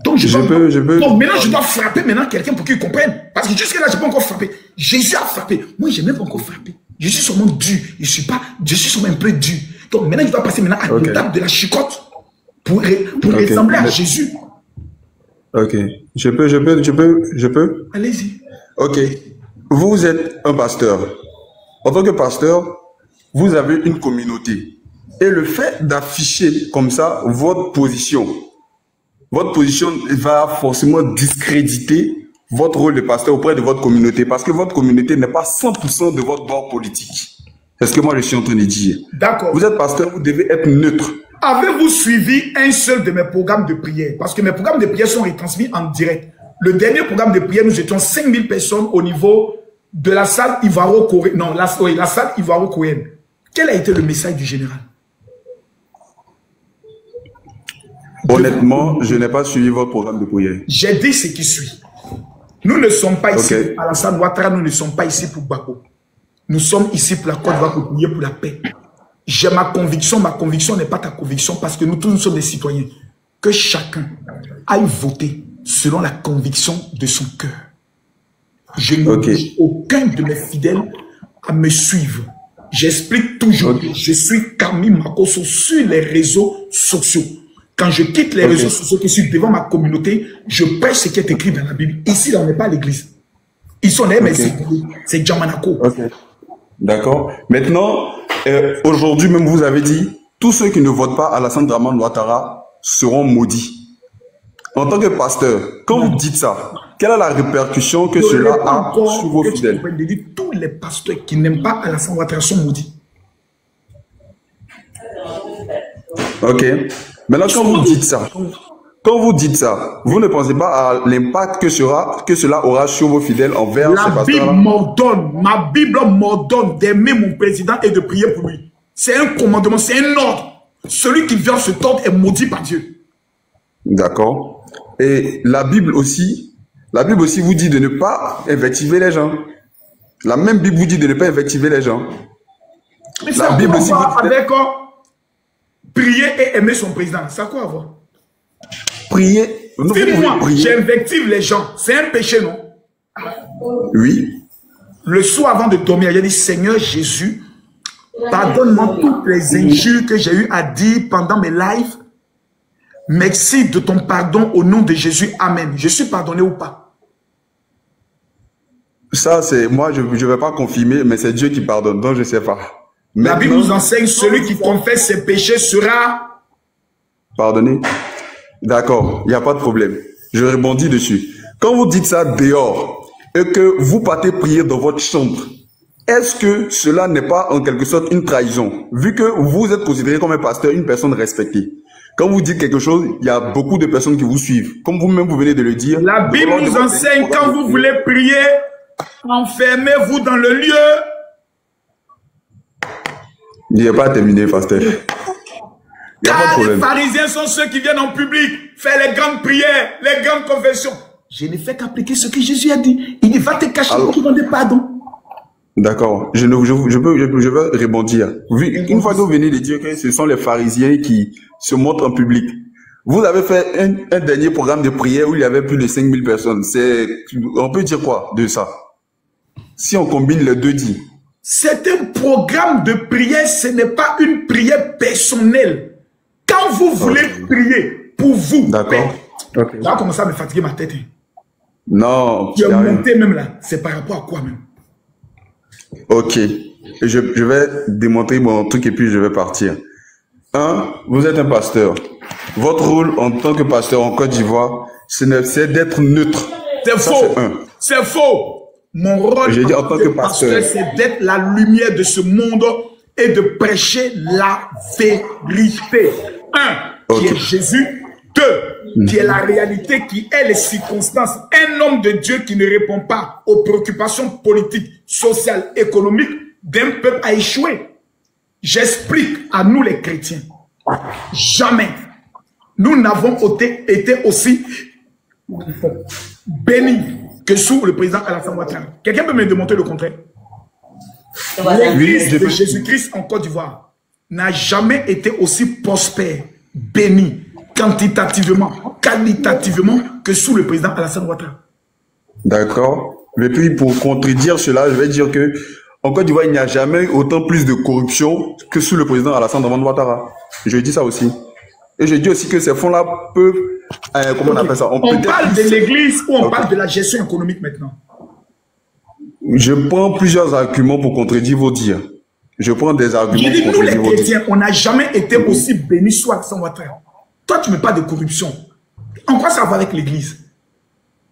Donc, donc maintenant, je dois frapper maintenant quelqu'un pour qu'il comprenne. Parce que jusque-là, je n'ai pas encore frappé. Jésus a frappé. Moi, je n'ai même pas encore frappé. Je suis seulement dur. Je suis seulement un peu dur. Donc maintenant, je dois passer maintenant à l'étape de la chicotte pour ressembler à Jésus. Ok. Je peux. Allez-y. Ok. Vous êtes un pasteur. En tant que pasteur, vous avez une communauté. Et le fait d'afficher comme ça votre position va forcément discréditer votre rôle de pasteur auprès de votre communauté parce que votre communauté n'est pas 100% de votre bord politique. C'est ce que moi je suis en train de dire. D'accord. Vous êtes pasteur, vous devez être neutre. Avez-vous suivi un seul de mes programmes de prière? Parce que mes programmes de prière sont retransmis en direct. Le dernier programme de prière, nous étions 5000 personnes au niveau de la salle Ivaro-Coréenne. Non, la salle Ivaro-Coréenne. Quel a été le message du général? Honnêtement, je n'ai pas suivi votre programme de prière. J'ai dit ce qui suit. Nous ne sommes pas ici pour Alassane Ouattara, nous ne sommes pas ici pour Bako. Nous sommes ici pour la Côte d'Ivoire, pour prier pour la paix. J'ai ma conviction n'est pas ta conviction parce que nous tous nous sommes des citoyens. Que chacun aille voter selon la conviction de son cœur. Je n'oblige aucun de mes fidèles à me suivre. J'explique toujours que je suis Camille Makosso sur les réseaux sociaux. Quand je quitte les réseaux sociaux, que je suis devant ma communauté, je prêche ce qui est écrit dans la Bible. Ici, là, on n'est pas à l'église. Ici, on est, mais c'est Djamanako. D'accord. Maintenant, aujourd'hui même, vous avez dit, tous ceux qui ne votent pas Alassane Dramane Ouattara seront maudits. En tant que pasteur, quand vous dites ça, quelle est la répercussion que cela a sur vos fidèles? Tous les pasteurs qui n'aiment pas Alassane Ouattara sont maudits. Ok. Maintenant, quand vous dites ça, vous ne pensez pas à l'impact que cela aura sur vos fidèles envers ces pasteurs-là? Ma Bible m'ordonne d'aimer mon président et de prier pour lui. C'est un commandement, c'est un ordre. Celui qui vient cet ordre est maudit par Dieu. D'accord. Et la Bible aussi vous dit de ne pas invectiver les gens. La même Bible vous dit de ne pas invectiver les gens. Mais la Bible aussi vous dit avec prier et aimer son président. Ça a quoi à voir? Prier. Dis-moi, j'invective les gens. C'est un péché, non? Oui. Le soir avant de dormir, j'ai dit, Seigneur Jésus, pardonne-moi toutes les injures que j'ai eu à dire pendant mes lives. Merci de ton pardon au nom de Jésus. Amen. Je suis pardonné ou pas? Ça, c'est moi, je ne vais pas confirmer, mais c'est Dieu qui pardonne, donc je ne sais pas. La Bible nous enseigne, celui qui confesse ses péchés sera pardonné. D'accord, il n'y a pas de problème. Je rebondis dessus. Quand vous dites ça dehors et que vous partez prier dans votre chambre, est-ce que cela n'est pas en quelque sorte une trahison? Vu que vous êtes considéré comme un pasteur, une personne respectée. Quand vous dites quelque chose, il y a beaucoup de personnes qui vous suivent. Comme vous-même, vous venez de le dire. La Bible nous enseigne, quand vous voulez prier, enfermez-vous dans le lieu. Il n'est pas terminé, pasteur. Il n'y a pas de problème. Les pharisiens sont ceux qui viennent en public faire les grandes prières, les grandes confessions. Je ne fais qu'appliquer ce que Jésus a dit. Il dit, va te cacher pour demander pardon. D'accord. Je vais rebondir. Une fois que vous venez de dire que ce sont les pharisiens qui se montrent en public, vous avez fait un dernier programme de prière où il y avait plus de 5000 personnes. On peut dire quoi de ça? Si on combine les deux dits. C'est un programme de prière, ce n'est pas une prière personnelle. Quand vous voulez prier pour vous, d'accord. Là, on commence à me fatiguer ma tête. Non. Tu es monté même là. C'est par rapport à quoi même? Ok. Je vais démontrer mon truc et puis je vais partir. Vous êtes un pasteur. Votre rôle en tant que pasteur en Côte d'Ivoire, c'est d'être neutre. C'est faux. C'est faux. Mon rôle en tant que pasteur, c'est d'être la lumière de ce monde et de prêcher la vérité. Qui est Jésus. 2, qui est la réalité, qui est les circonstances. Un homme de Dieu qui ne répond pas aux préoccupations politiques, sociales, économiques d'un peuple a échoué. J'explique à nous les chrétiens. Jamais nous n'avons été aussi bénis que sous le président Alassane Ouattara. Quelqu'un peut me démontrer le contraire? L'église de Jésus-Christ en Côte d'Ivoire n'a jamais été aussi prospère, béni, quantitativement, qualitativement que sous le président Alassane Ouattara. D'accord. Mais puis pour contredire cela, je vais dire que en Côte d'Ivoire, il n'y a jamais eu autant plus de corruption que sous le président Alassane Ouattara. Je dis ça aussi. Et je dis aussi que ces fonds-là peuvent, comment on appelle ça? On parle de l'église ou on parle de la gestion économique maintenant? Je prends plusieurs arguments pour contredire vos dires. Je prends des arguments pour contredire vos dires. Nous les chrétiens, on n'a jamais été aussi bénis soit sans Ouattara. Toi, tu ne mets pas de corruption. En quoi ça va avec l'église?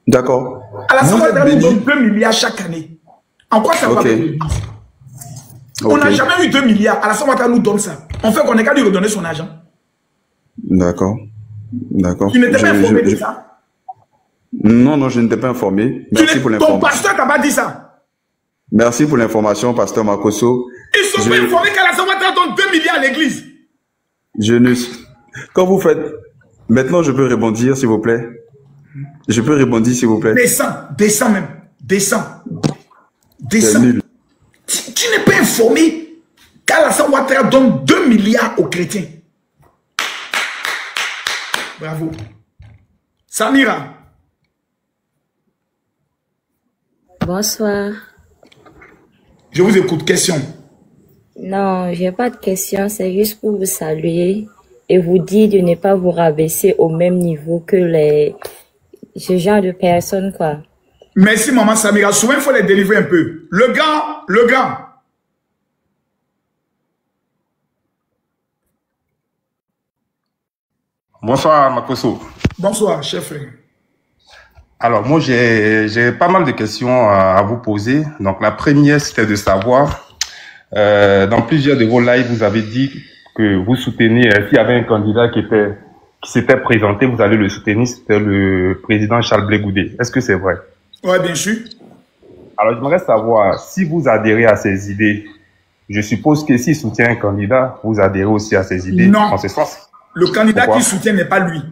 D'accord. Alassane Ouattara nous donne 2 milliards chaque année. En quoi ça va avec l'église? On n'a jamais eu 2 milliards. Alassane Ouattara nous donne ça. On fait qu'on est qu'à lui redonner son argent. D'accord. D'accord. Tu n'étais pas informé de ça? Non, non, je n'étais pas informé. Merci pour l'information. Ton pasteur t'a pas dit ça? Merci pour l'information, pasteur Makosso. Ils sont pas informés qu'Alassane Ouattara donne 2 milliards à l'église. Je ne... Quand vous faites... Maintenant, je peux rebondir, s'il vous plaît. Je peux rebondir, s'il vous plaît. Descends même. Descends. Tu n'es pas informé qu'Alassane Ouattara donne 2 milliards aux chrétiens. Bravo. Samira. Bonsoir. Je vous écoute. Question. Non, je n'ai pas de question. C'est juste pour vous saluer et vous dire de ne pas vous rabaisser au même niveau que ce genre de personnes, quoi. Merci, maman Samira. Souvent, il faut les délivrer un peu. Le gars. Bonsoir, Makosso. Bonsoir, chef. Alors, moi, j'ai pas mal de questions à vous poser. Donc, la première, c'était de savoir, dans plusieurs de vos lives, vous avez dit que vous soutenez, s'il y avait un candidat qui s'était présenté, vous allez le soutenir, c'était le président Charles Blé Goudé. Est-ce que c'est vrai? Oui, bien sûr. Alors, j'aimerais savoir, si vous adhérez à ces idées, je suppose que s'il soutient un candidat, vous adhérez aussi à ces idées en ce sens? Le candidat qui soutient n'est pas lui.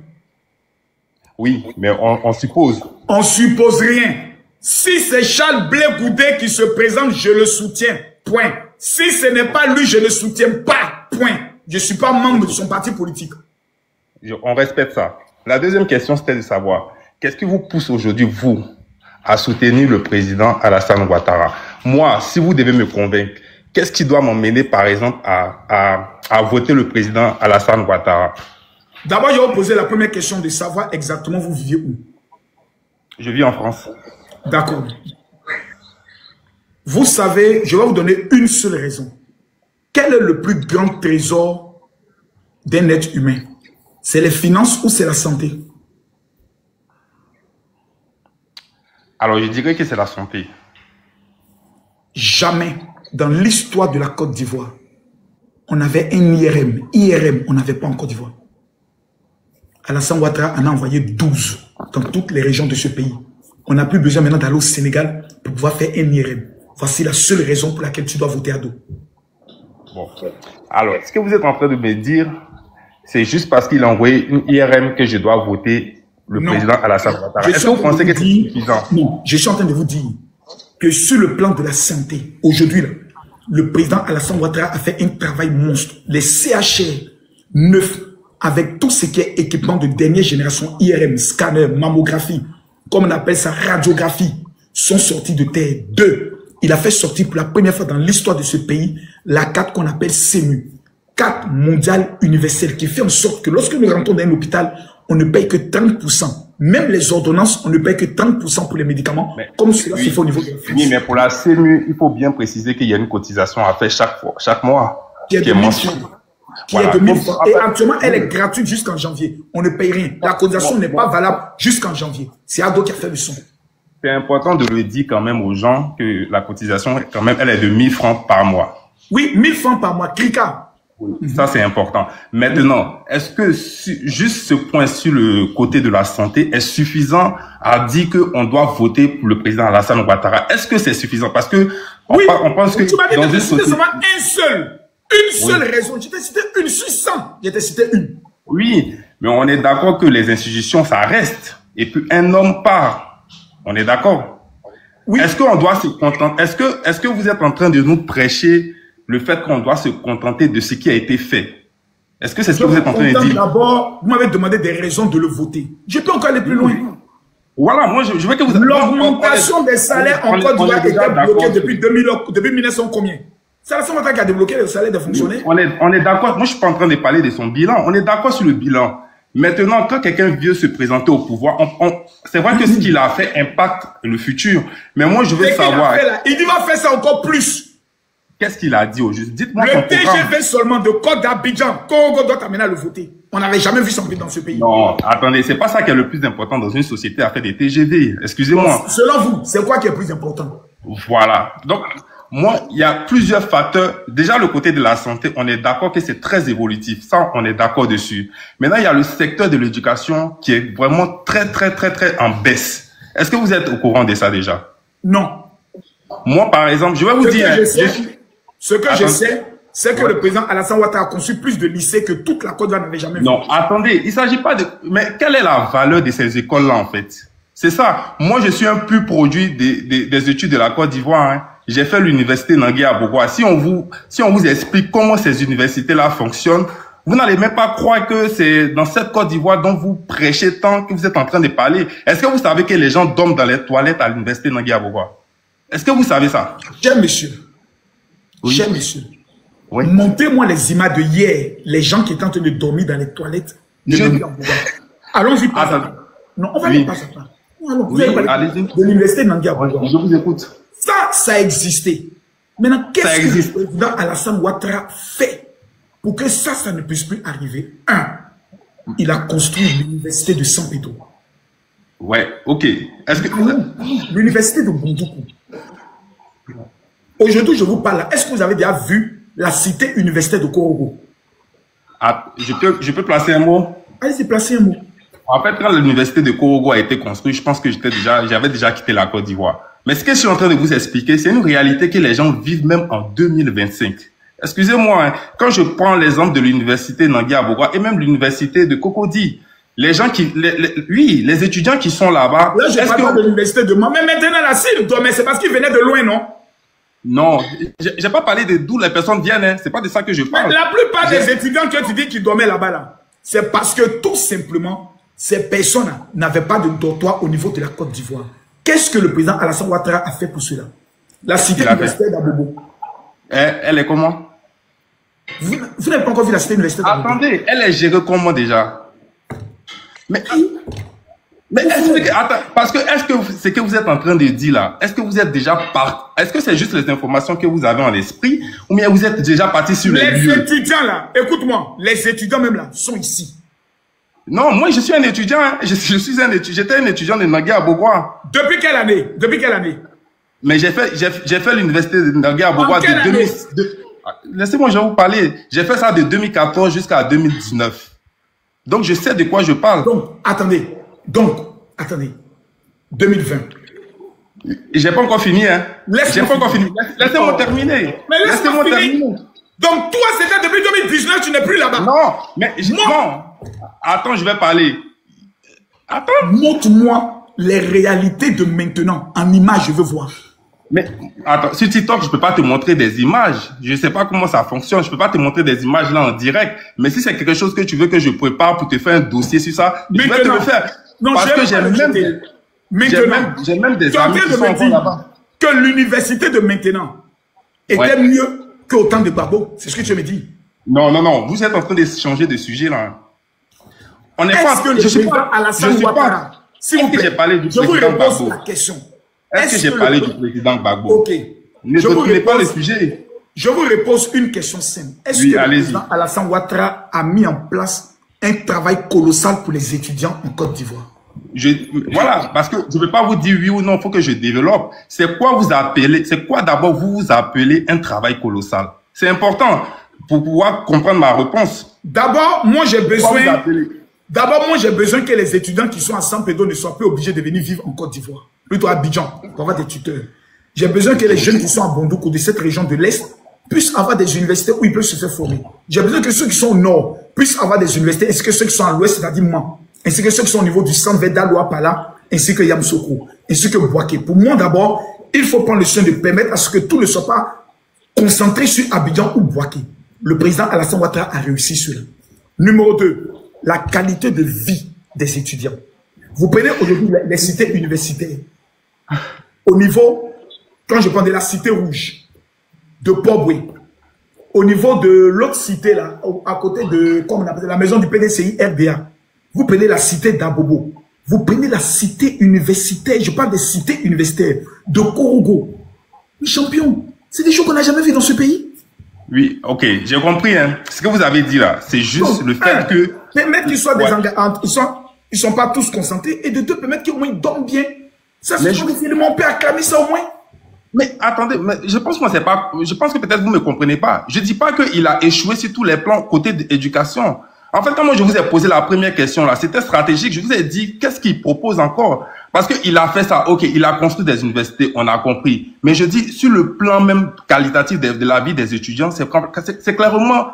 Oui, mais on suppose. On suppose rien. Si c'est Charles Blé Goudé qui se présente, je le soutiens. Point. Si ce n'est pas lui, je ne le soutiens pas. Point. Je ne suis pas membre de son parti politique. On respecte ça. La deuxième question, c'était de savoir, qu'est-ce qui vous pousse aujourd'hui, vous, à soutenir le président Alassane Ouattara? Moi, si vous devez me convaincre, qu'est-ce qui doit m'emmener, par exemple, à voter le président Alassane Ouattara? D'abord, je vais vous poser la première question de savoir exactement vous vivez où. Je vis en France. D'accord. Vous savez, je vais vous donner une seule raison. Quel est le plus grand trésor d'un être humain? C'est les finances ou c'est la santé? Alors, je dirais que c'est la santé. Jamais dans l'histoire de la Côte d'Ivoire, on avait un IRM. IRM, on n'avait pas en Côte d'Ivoire. Alassane Ouattara en a envoyé 12 dans toutes les régions de ce pays. On n'a plus besoin maintenant d'aller au Sénégal pour pouvoir faire un IRM. Voici la seule raison pour laquelle tu dois voter à dos. Bon. Alors, ce que vous êtes en train de me dire, c'est juste parce qu'il a envoyé une IRM que je dois voter le président Alassane Ouattara. Est-ce que vous pensez que c'est suffisant? Non, je suis en train de vous dire que sur le plan de la santé, aujourd'hui, le président Alassane Ouattara a fait un travail monstre. Les CHR neufs, avec tout ce qui est équipement de dernière génération, IRM, scanner, mammographie, comme on appelle ça, radiographie, sont sortis de terre. 2, il a fait sortir pour la première fois dans l'histoire de ce pays la carte qu'on appelle CEMU, carte mondiale universelle, qui fait en sorte que lorsque nous rentrons dans un hôpital, on ne paye que 30%. Même les ordonnances, on ne paye que 30% pour les médicaments, comme cela se fait au niveau de la France. Oui, mais pour la CEMU, il faut bien préciser qu'il y a une cotisation à faire chaque mois, qui est mensuelle. Qui est de 1000 francs. Et actuellement, elle est gratuite jusqu'en janvier. On ne paye rien. La cotisation n'est pas valable jusqu'en janvier. C'est Ado qui a fait le son. C'est important de le dire quand même aux gens que la cotisation, quand même, elle est de 1000 francs par mois. Oui, 1000 francs par mois. Krika. Ça, c'est important. Maintenant, est-ce que juste ce point sur le côté de la santé est suffisant à dire qu'on doit voter pour le président Alassane Ouattara? Est-ce que c'est suffisant? Parce que on pense que tu m'as dit dans que une c'était société... seulement une seule raison. Je t'ai cité une sur 100. Je t'ai cité une. Oui, mais on est d'accord que les institutions, ça reste. Et puis un homme part. On est d'accord. Oui. Est-ce qu'on doit se contenter? Est-ce que vous êtes en train de nous prêcher le fait qu'on doit se contenter de ce qui a été fait? Est-ce que c'est ce que vous êtes en train de dire? D'abord, vous m'avez demandé des raisons de le voter. Je peux encore aller plus loin. Voilà, moi je veux que vous... L'augmentation des salaires en Côte d'Ivoire était bloquée depuis 1900 combien? C'est Alassane Ouattara qui a débloqué le salaire des fonctionnaires. On est d'accord. Moi, je suis pas en train de parler de son bilan. On est d'accord sur le bilan. Maintenant, quand quelqu'un veut se présenter au pouvoir, c'est vrai que ce qu'il a fait impacte le futur. Mais moi, je veux savoir. Il dit va faire ça encore plus. Qu'est-ce qu'il a dit au juste? Dites-moi son Le programme. TGV seulement de Côte d'Abidjan, Congo doit amener à le voter. On n'avait jamais vu son but dans ce pays. Non, attendez, c'est pas ça qui est le plus important dans une société à faire des TGV. Excusez-moi. Selon vous, c'est quoi qui est plus important? Voilà. Donc, moi, il y a plusieurs facteurs. Déjà, le côté de la santé, on est d'accord que c'est très évolutif. Ça, on est d'accord dessus. Maintenant, il y a le secteur de l'éducation qui est vraiment très en baisse. Est-ce que vous êtes au courant de ça déjà? Non. Moi, par exemple, je vais vous dire... Ce que je sais, c'est que le président Alassane Ouattara a conçu plus de lycées que toute la Côte d'Ivoire n'avait jamais fait. Non, attendez, il s'agit pas de... Mais quelle est la valeur de ces écoles-là, en fait? C'est ça. Moi, je suis un pur produit des études de la Côte d'Ivoire. Hein. J'ai fait l'université Nangui à Bogoa. Si on vous explique comment ces universités-là fonctionnent, vous n'allez même pas croire que c'est dans cette Côte d'Ivoire dont vous prêchez tant que vous êtes en train de parler. Est-ce que vous savez que les gens dorment dans les toilettes à l'université Nangui à Bogoa? Est-ce que vous savez ça? Cher monsieur, cher monsieur, montez-moi les images de hier, les gens qui étaient en train de dormir dans les toilettes de Nangui à Bogoa. Allons-y, pas ça. Non, on va aller pas ça. Vous allez parler de l'université Nangui à Bogoa. Je vous écoute. Ça a existé. Maintenant, qu'est-ce que le président Alassane Ouattara fait pour que ça ne puisse plus arriver? Il a construit l'université de San Pedro. Ouais, ok. Est-ce que l'université de Bondoukou. Aujourd'hui, je vous parle. Est-ce que vous avez déjà vu la cité universitaire de Korogo? Je peux placer un mot? Allez-y, placer un mot. En fait, quand l'université de Korogo a été construite, je pense que j'avais déjà quitté la Côte d'Ivoire. Mais ce que je suis en train de vous expliquer, c'est une réalité que les gens vivent même en 2025. Excusez-moi, hein, quand je prends l'exemple de l'université Nangui à Bogoa et même l'université de Cocody, les gens les étudiants qui sont là-bas... Là, je parle pas de l'université de moi, mais maintenant, là, mais c'est parce qu'ils venaient de loin, non? Non, j'ai pas parlé de d'où les personnes viennent, hein. C'est pas de ça que je parle. Mais la plupart des étudiants que tu dis qui dormaient là-bas, là, c'est parce que tout simplement, ces personnes n'avaient pas de dortoir au niveau de la Côte d'Ivoire. Qu'est-ce que le président Alassane Ouattara a fait pour cela? La cité universitaire d'Abobo. Elle est comment? Vous n'avez pas encore vu la cité universitaire d'Abobo? Attendez, elle est gérée comment déjà? Mais attends, parce que est-ce que ce que vous êtes en train de dire là, est-ce que vous êtes déjà est-ce que c'est juste les informations que vous avez en esprit ou bien vous êtes déjà parti sur les lieux? Les étudiants là, écoute-moi, les étudiants même là sont ici. Non, moi je suis un étudiant, hein. J'étais un étudiant de Nangui à Bogoa. Depuis quelle année? Depuis quelle année? Mais j'ai fait l'université de Nangui à Bogoa de 2002. Laissez-moi, je vais vous parler. J'ai fait ça de 2014 jusqu'à 2019. Donc je sais de quoi je parle. Donc, attendez. 2020. J'ai pas encore fini, hein. J'ai pas encore fini. Laissez-moi terminer. Mais laissez-moi terminer. Donc toi, c'était depuis 2019, tu n'es plus là-bas. Non, mais non. Attends, je vais parler. Attends. Montre-moi les réalités de maintenant. En image, je veux voir. Mais attends, sur TikTok, je peux pas te montrer des images. Je sais pas comment ça fonctionne. Je peux pas te montrer des images là en direct. Mais si c'est quelque chose que tu veux que je prépare pour te faire un dossier sur ça, je vais te le faire. Non, parce que j'ai même des amis qui sont encore là-bas. Que l'université de maintenant était mieux qu'au temps de Babo. C'est ce que tu me dis. Non. Vous êtes en train de changer de sujet là. On n'est pas. Je suis pas Alassane Ouattara. Si vous plaît, j'ai parlé du président Gbagbo. La question. Est-ce que j'ai parlé du président Gbagbo? Ok. Ne retenez pas le sujet. Je vous repose une question simple. Est-ce que le président Alassane Ouattara a mis en place un travail colossal pour les étudiants en Côte d'Ivoire? Voilà, parce que je ne vais pas vous dire oui ou non, il faut que je développe. C'est quoi d'abord vous appelez un travail colossal? C'est important pour pouvoir comprendre ma réponse. D'abord, moi j'ai besoin que les étudiants qui sont à San Pedro ne soient plus obligés de venir vivre en Côte d'Ivoire, plutôt à Abidjan, pour avoir des tuteurs. J'ai besoin que les jeunes qui sont à Bondoukou, de cette région de l'Est, puissent avoir des universités où ils peuvent se faire former. J'ai besoin que ceux qui sont au Nord puissent avoir des universités, ainsi que ceux qui sont à l'Ouest, c'est-à-dire Man, ainsi que ceux qui sont au niveau du centre Vedaloa Pala, ainsi que Yamsoko, ainsi que Boaké. Pour moi, d'abord, il faut prendre le soin de permettre à ce que tout ne soit pas concentré sur Abidjan ou Boaké. Le président Alassane Ouattara a réussi cela. Numéro 2, la qualité de vie des étudiants. Vous prenez aujourd'hui les cités universitaires. Au niveau, quand je prends de la cité rouge, de Poboué, au niveau de l'autre cité, là, à côté de, comment on appelle, la maison du PDCI RDA. Vous prenez la cité d'Abobo. Vous prenez la cité universitaire. Je parle des cités universitaires. De Korogo. Les champions. C'est des choses qu'on n'a jamais vues dans ce pays. Oui, ok, j'ai compris. Hein. Ce que vous avez dit là, c'est juste le fait que... Permettre qu'ils soient ils sont pas tous concentrés. Et de deux, permettre qu'au moins ils dorment bien. Ça, c'est on peut acclamer ça au moins. Mais attendez, mais je pense que c'est pas... Je pense que peut-être vous ne me comprenez pas. Je dis pas qu'il a échoué sur tous les plans côté d'éducation. En fait, quand moi je vous ai posé la première question là, c'était stratégique. Je vous ai dit, qu'est-ce qu'il propose encore? Parce qu'il a fait ça, ok, il a construit des universités, on a compris. Mais je dis, sur le plan même qualitatif de la vie des étudiants, c'est clairement,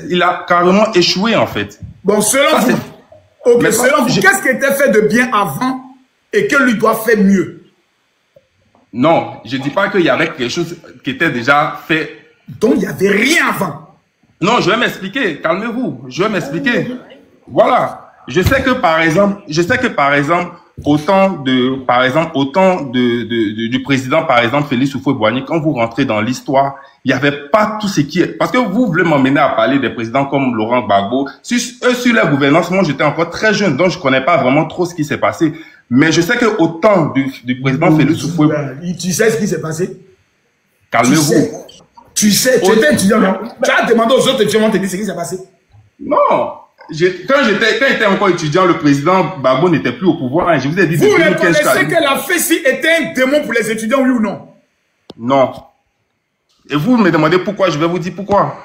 il a carrément échoué en fait. Bon, selon vous, qu'est-ce qui était fait de bien avant et que lui doit faire mieux? Non, je dis pas qu'il y avait quelque chose qui était déjà fait. Donc, il n'y avait rien avant. Non, je vais m'expliquer. Calmez-vous. Je vais m'expliquer. Voilà. Je sais que par exemple, autant du président, par exemple, Félix Houphouët-Boigny, quand vous rentrez dans l'histoire, il n'y avait pas tout ce qui est, parce que vous voulez m'emmener à parler des présidents comme Laurent Gbagbo. Sur la gouvernance, moi, j'étais encore très jeune, donc je connais pas vraiment trop ce qui s'est passé. Mais je sais que au temps du président Félix Houphouët-Boigny. Tu sais ce qui s'est passé? Calmez-vous. Tu sais, tu étais étudiant, non? Tu as demandé aux autres étudiants de te dire ce qui s'est passé? Non. Quand j'étais encore étudiant, le président Gbagbo n'était plus au pouvoir. Hein. Je vous ai dit... Vous reconnaissez que la FESI était un démon pour les étudiants, oui ou non? Non. Et vous me demandez pourquoi, je vais vous dire pourquoi.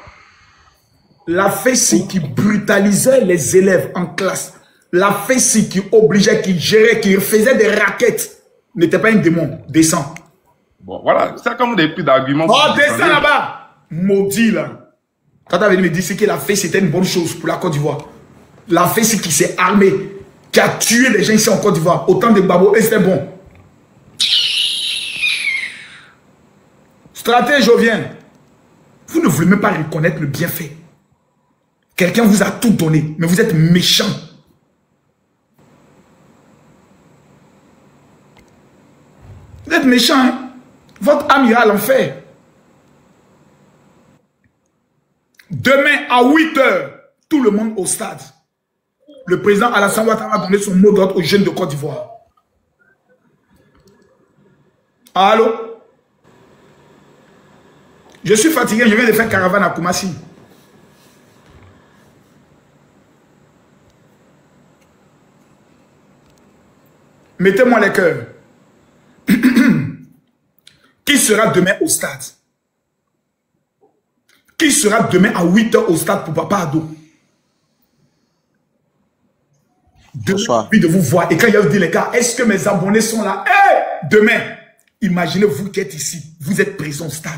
La FESI qui brutalisait les élèves en classe, la FESI qui obligeait, qui gérait, qui faisait des raquettes, n'était pas un démon. Descends. Bon, voilà, c'est comme des plus d'arguments. Oh, descends là-bas! Maudit, là. Quand tu as venu me dire que la FESI c'était une bonne chose pour la Côte d'Ivoire. La FESI qui s'est armée, qui a tué les gens ici en Côte d'Ivoire, autant de Gbagbo, et c'était bon. Stratège, je viens. Vous ne voulez même pas reconnaître le bienfait. Quelqu'un vous a tout donné, mais vous êtes méchant. Vous êtes méchant, hein? Votre amiral en fait. Demain à 8 h, tout le monde au stade. Le président Alassane Ouattara va donner son mot d'ordre aux jeunes de Côte d'Ivoire. Allô? Je suis fatigué, je viens de faire caravane à Koumassi. Mettez-moi les cœurs. Qui sera demain au stade? Qui sera demain à 8 h au stade pour Papa Ado? Bonsoir. Envie de vous voir. Et quand il y a dit les gars, est-ce que mes abonnés sont là? Demain, imaginez vous qui êtes ici. Vous êtes présent au stade.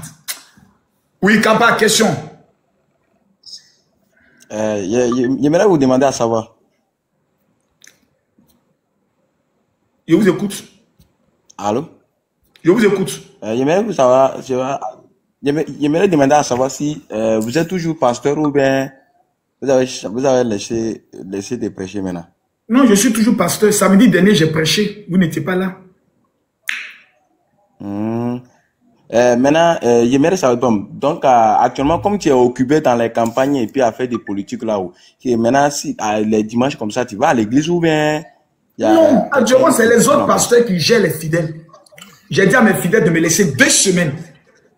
Oui, Kaba, question. J'aimerais vous demander à savoir. Je vous écoute. Allô? Je vous écoute. J'aimerais vous savoir, j'aimerais demander à savoir si vous êtes toujours pasteur ou bien vous avez laissé de prêcher maintenant. Non, je suis toujours pasteur. Samedi dernier, j'ai prêché. Vous n'étiez pas là. Maintenant, j'aimerais savoir, donc actuellement, comme tu es occupé dans les campagnes et puis à faire des politiques là-haut, maintenant, si les dimanches comme ça, tu vas à l'église ou bien... Non, actuellement, c'est les autres pasteurs qui gèrent les fidèles. J'ai dit à mes fidèles de me laisser 2 semaines.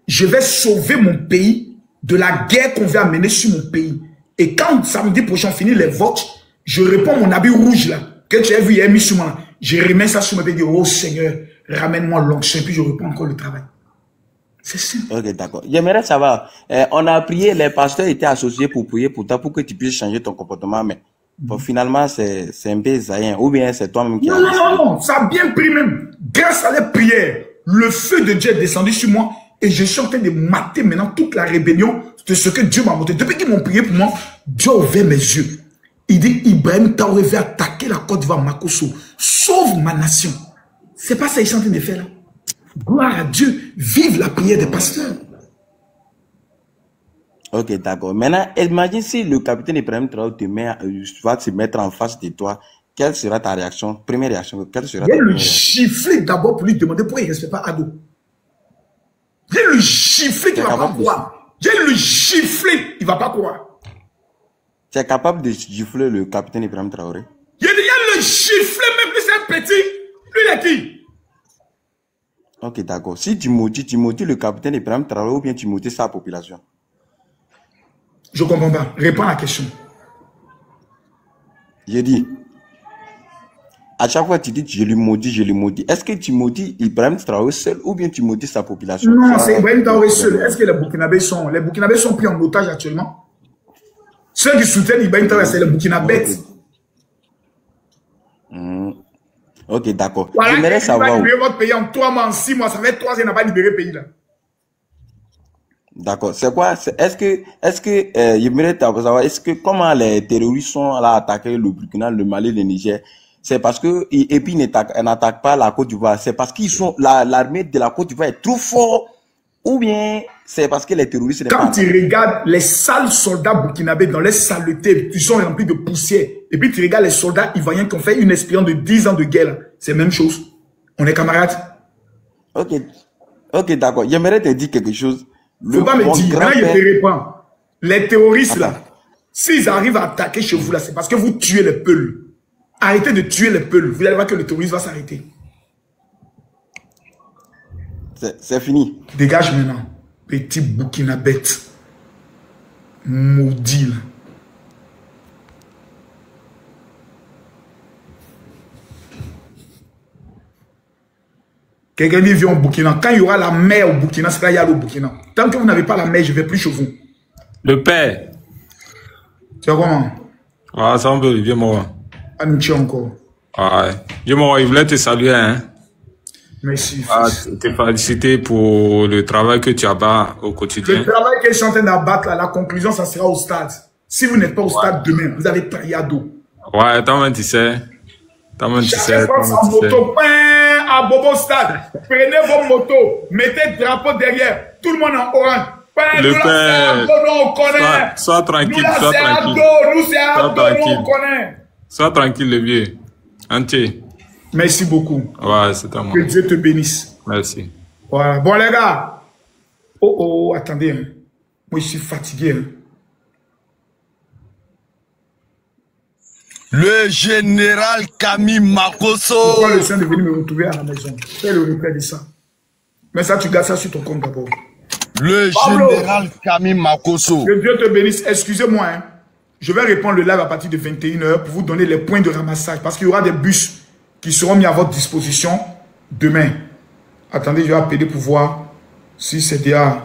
Je vais sauver mon pays de la guerre qu'on veut amener sur mon pays. Et quand samedi prochain on finit les votes, je réponds mon habit rouge là, que tu as vu hier mis sur moi. Je remets ça sur mon pays et dis, oh Seigneur, ramène-moi l'onction, puis je reprends encore le travail. C'est simple. Ok, d'accord. J'aimerais savoir, on a prié, les pasteurs étaient associés pour prier pour toi, pour que tu puisses changer ton comportement, mais bon, finalement, c'est un peu zaïen, ou bien c'est toi-même qui... Non, ça a bien pris même. Grâce à les prières, le feu de Dieu est descendu sur moi et je suis en train de mater maintenant toute la rébellion de ce que Dieu m'a montré. Depuis qu'ils m'ont prié pour moi, Dieu a ouvert mes yeux. Il dit, Ibrahim Traoré veut attaquer la Côte d'Ivoire, Makosso. Sauve ma nation. C'est pas ça qu'ils sont en train de faire là. Gloire à Dieu. Vive la prière des pasteurs. Ok, d'accord. Maintenant, imagine si le capitaine Ibrahim Traoré va se mettre en face de toi. Quelle sera ta réaction? Première réaction, quelle sera ta première réaction? Gifler d'abord pour lui demander pourquoi il ne respecte pas Ado. Il le gifler qu'il va pas voir. J'ai le gifler, il va pas croire. Tu es capable de gifler le capitaine Ibrahim Traoré? Il a le gifler, même plus c'est un petit. Lui, il est qui? Ok, d'accord. Si tu maudis le capitaine Ibrahim Traoré ou bien tu maudis sa population? Je comprends pas. Réponds à la question. J'ai dit, à chaque fois tu dis je le maudis. Est-ce que tu maudis Ibrahim Traoré seul ou bien tu maudis sa population? Non, c'est Ibrahim Traoré seul. Est-ce que les Burkinabés sont pris en otage actuellement? Ceux qui soutiennent Ibrahim Traoré, c'est les Burkinabés. Ok, d'accord. Voilà, J'aimerais savoir. Il va libérer votre pays en 3 mois, en 6 mois. Ça fait 3 ans qu'il n'a pas libéré le pays là. D'accord. C'est quoi? Est-ce que j'aimerais savoir, comment les terroristes sont là attaquer le Burkina, le Mali, le Niger? C'est parce que, et puis ils n'attaquent pas la Côte d'Ivoire. C'est parce qu'ils sont, l'armée de la Côte d'Ivoire est trop fort. Ou bien, c'est parce que les terroristes... Quand tu regardes les sales soldats burkinabés dans les saletés, ils sont remplis de poussière. Et puis tu regardes les soldats ivoiriens qui ont fait une expérience de 10 ans de guerre. C'est la même chose. On est camarades. Ok, d'accord. J'aimerais te dire quelque chose. Faut pas me dire. Là, je te réponds. Les terroristes, là, s'ils arrivent à attaquer chez vous, là, c'est parce que vous tuez les peuls. Arrêtez de tuer les peuls. Vous allez voir que le terrorisme va s'arrêter. C'est fini. Dégage maintenant. Petit Burkinabé. Maudit, là. Quelqu'un dit vient au Burkina. Quand il y aura la mer au Burkina, c'est là qu'il y a le Burkina. Tant que vous n'avez pas la mer, je ne vais plus chez vous. Le père. Tu vois comment? Ah, ça me vieux moi. Amitié encore. Ouais. Vieux moi, il voulait te saluer, hein. Merci. Te féliciter pour le travail que tu abatts au quotidien. Le travail que je suis en train d'abattre, la conclusion, ça sera au stade. Si vous n'êtes pas au stade demain, vous allez tailler à dos. Ouais, toi-même, tu sais. Chacun prend sa moto, à Bobo Stade. Prenez vos motos, mettez le drapeau derrière. Tout le monde en orange. Le père, sois tranquille, sois tranquille. Sois tranquille, le vieux. Entier. Merci beaucoup. Ouais, c'est à moi. Que Dieu te bénisse. Merci. Voilà. Bon, les gars. Oh, attendez. Hein. Moi, je suis fatigué. Hein. Le général Camille Makosso. Pourquoi le Saint est venu me retrouver à la maison? Fais le replay de ça. Mais ça, tu gardes ça sur ton compte d'abord. Le général Camille Makosso. Que Dieu te bénisse. Excusez-moi. Hein. Je vais répondre le live à partir de 21h pour vous donner les points de ramassage. Parce qu'il y aura des bus qui seront mis à votre disposition demain. Attendez, je vais appeler pour voir si c'est déjà...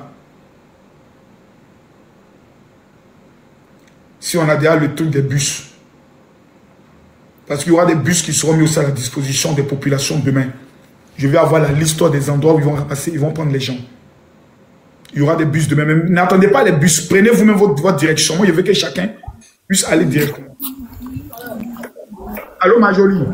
Si on a déjà le truc des bus. Parce qu'il y aura des bus qui seront mis aussi à la disposition des populations demain. Je vais avoir la liste des endroits où ils vont ramasser, ils vont prendre les gens. Il y aura des bus demain. N'attendez pas les bus. Prenez vous-même votre direction. Moi, je veux que chacun puisse aller directement. Allô, ma jolie.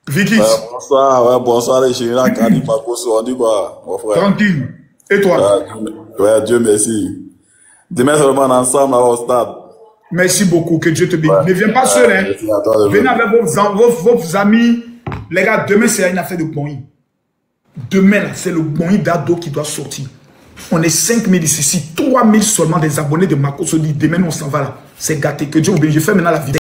Vicky. Bonsoir les généraux Camille Makosso. On dit quoi, mon frère? Tranquille. Et toi? Ouais, Dieu merci. Demain, seulement ensemble au stade. Merci beaucoup, que Dieu te bénisse. Ne viens pas seul, hein. Venez avec vos amis. Les gars, demain, c'est une affaire de Bonny. Demain, c'est le Bonny d'Ado qui doit sortir. On est 5000 ici, 3000 seulement des abonnés de Makosso. Demain, on s'en va là. C'est gâté. Que Dieu vous bénisse. Je fais maintenant la vidéo.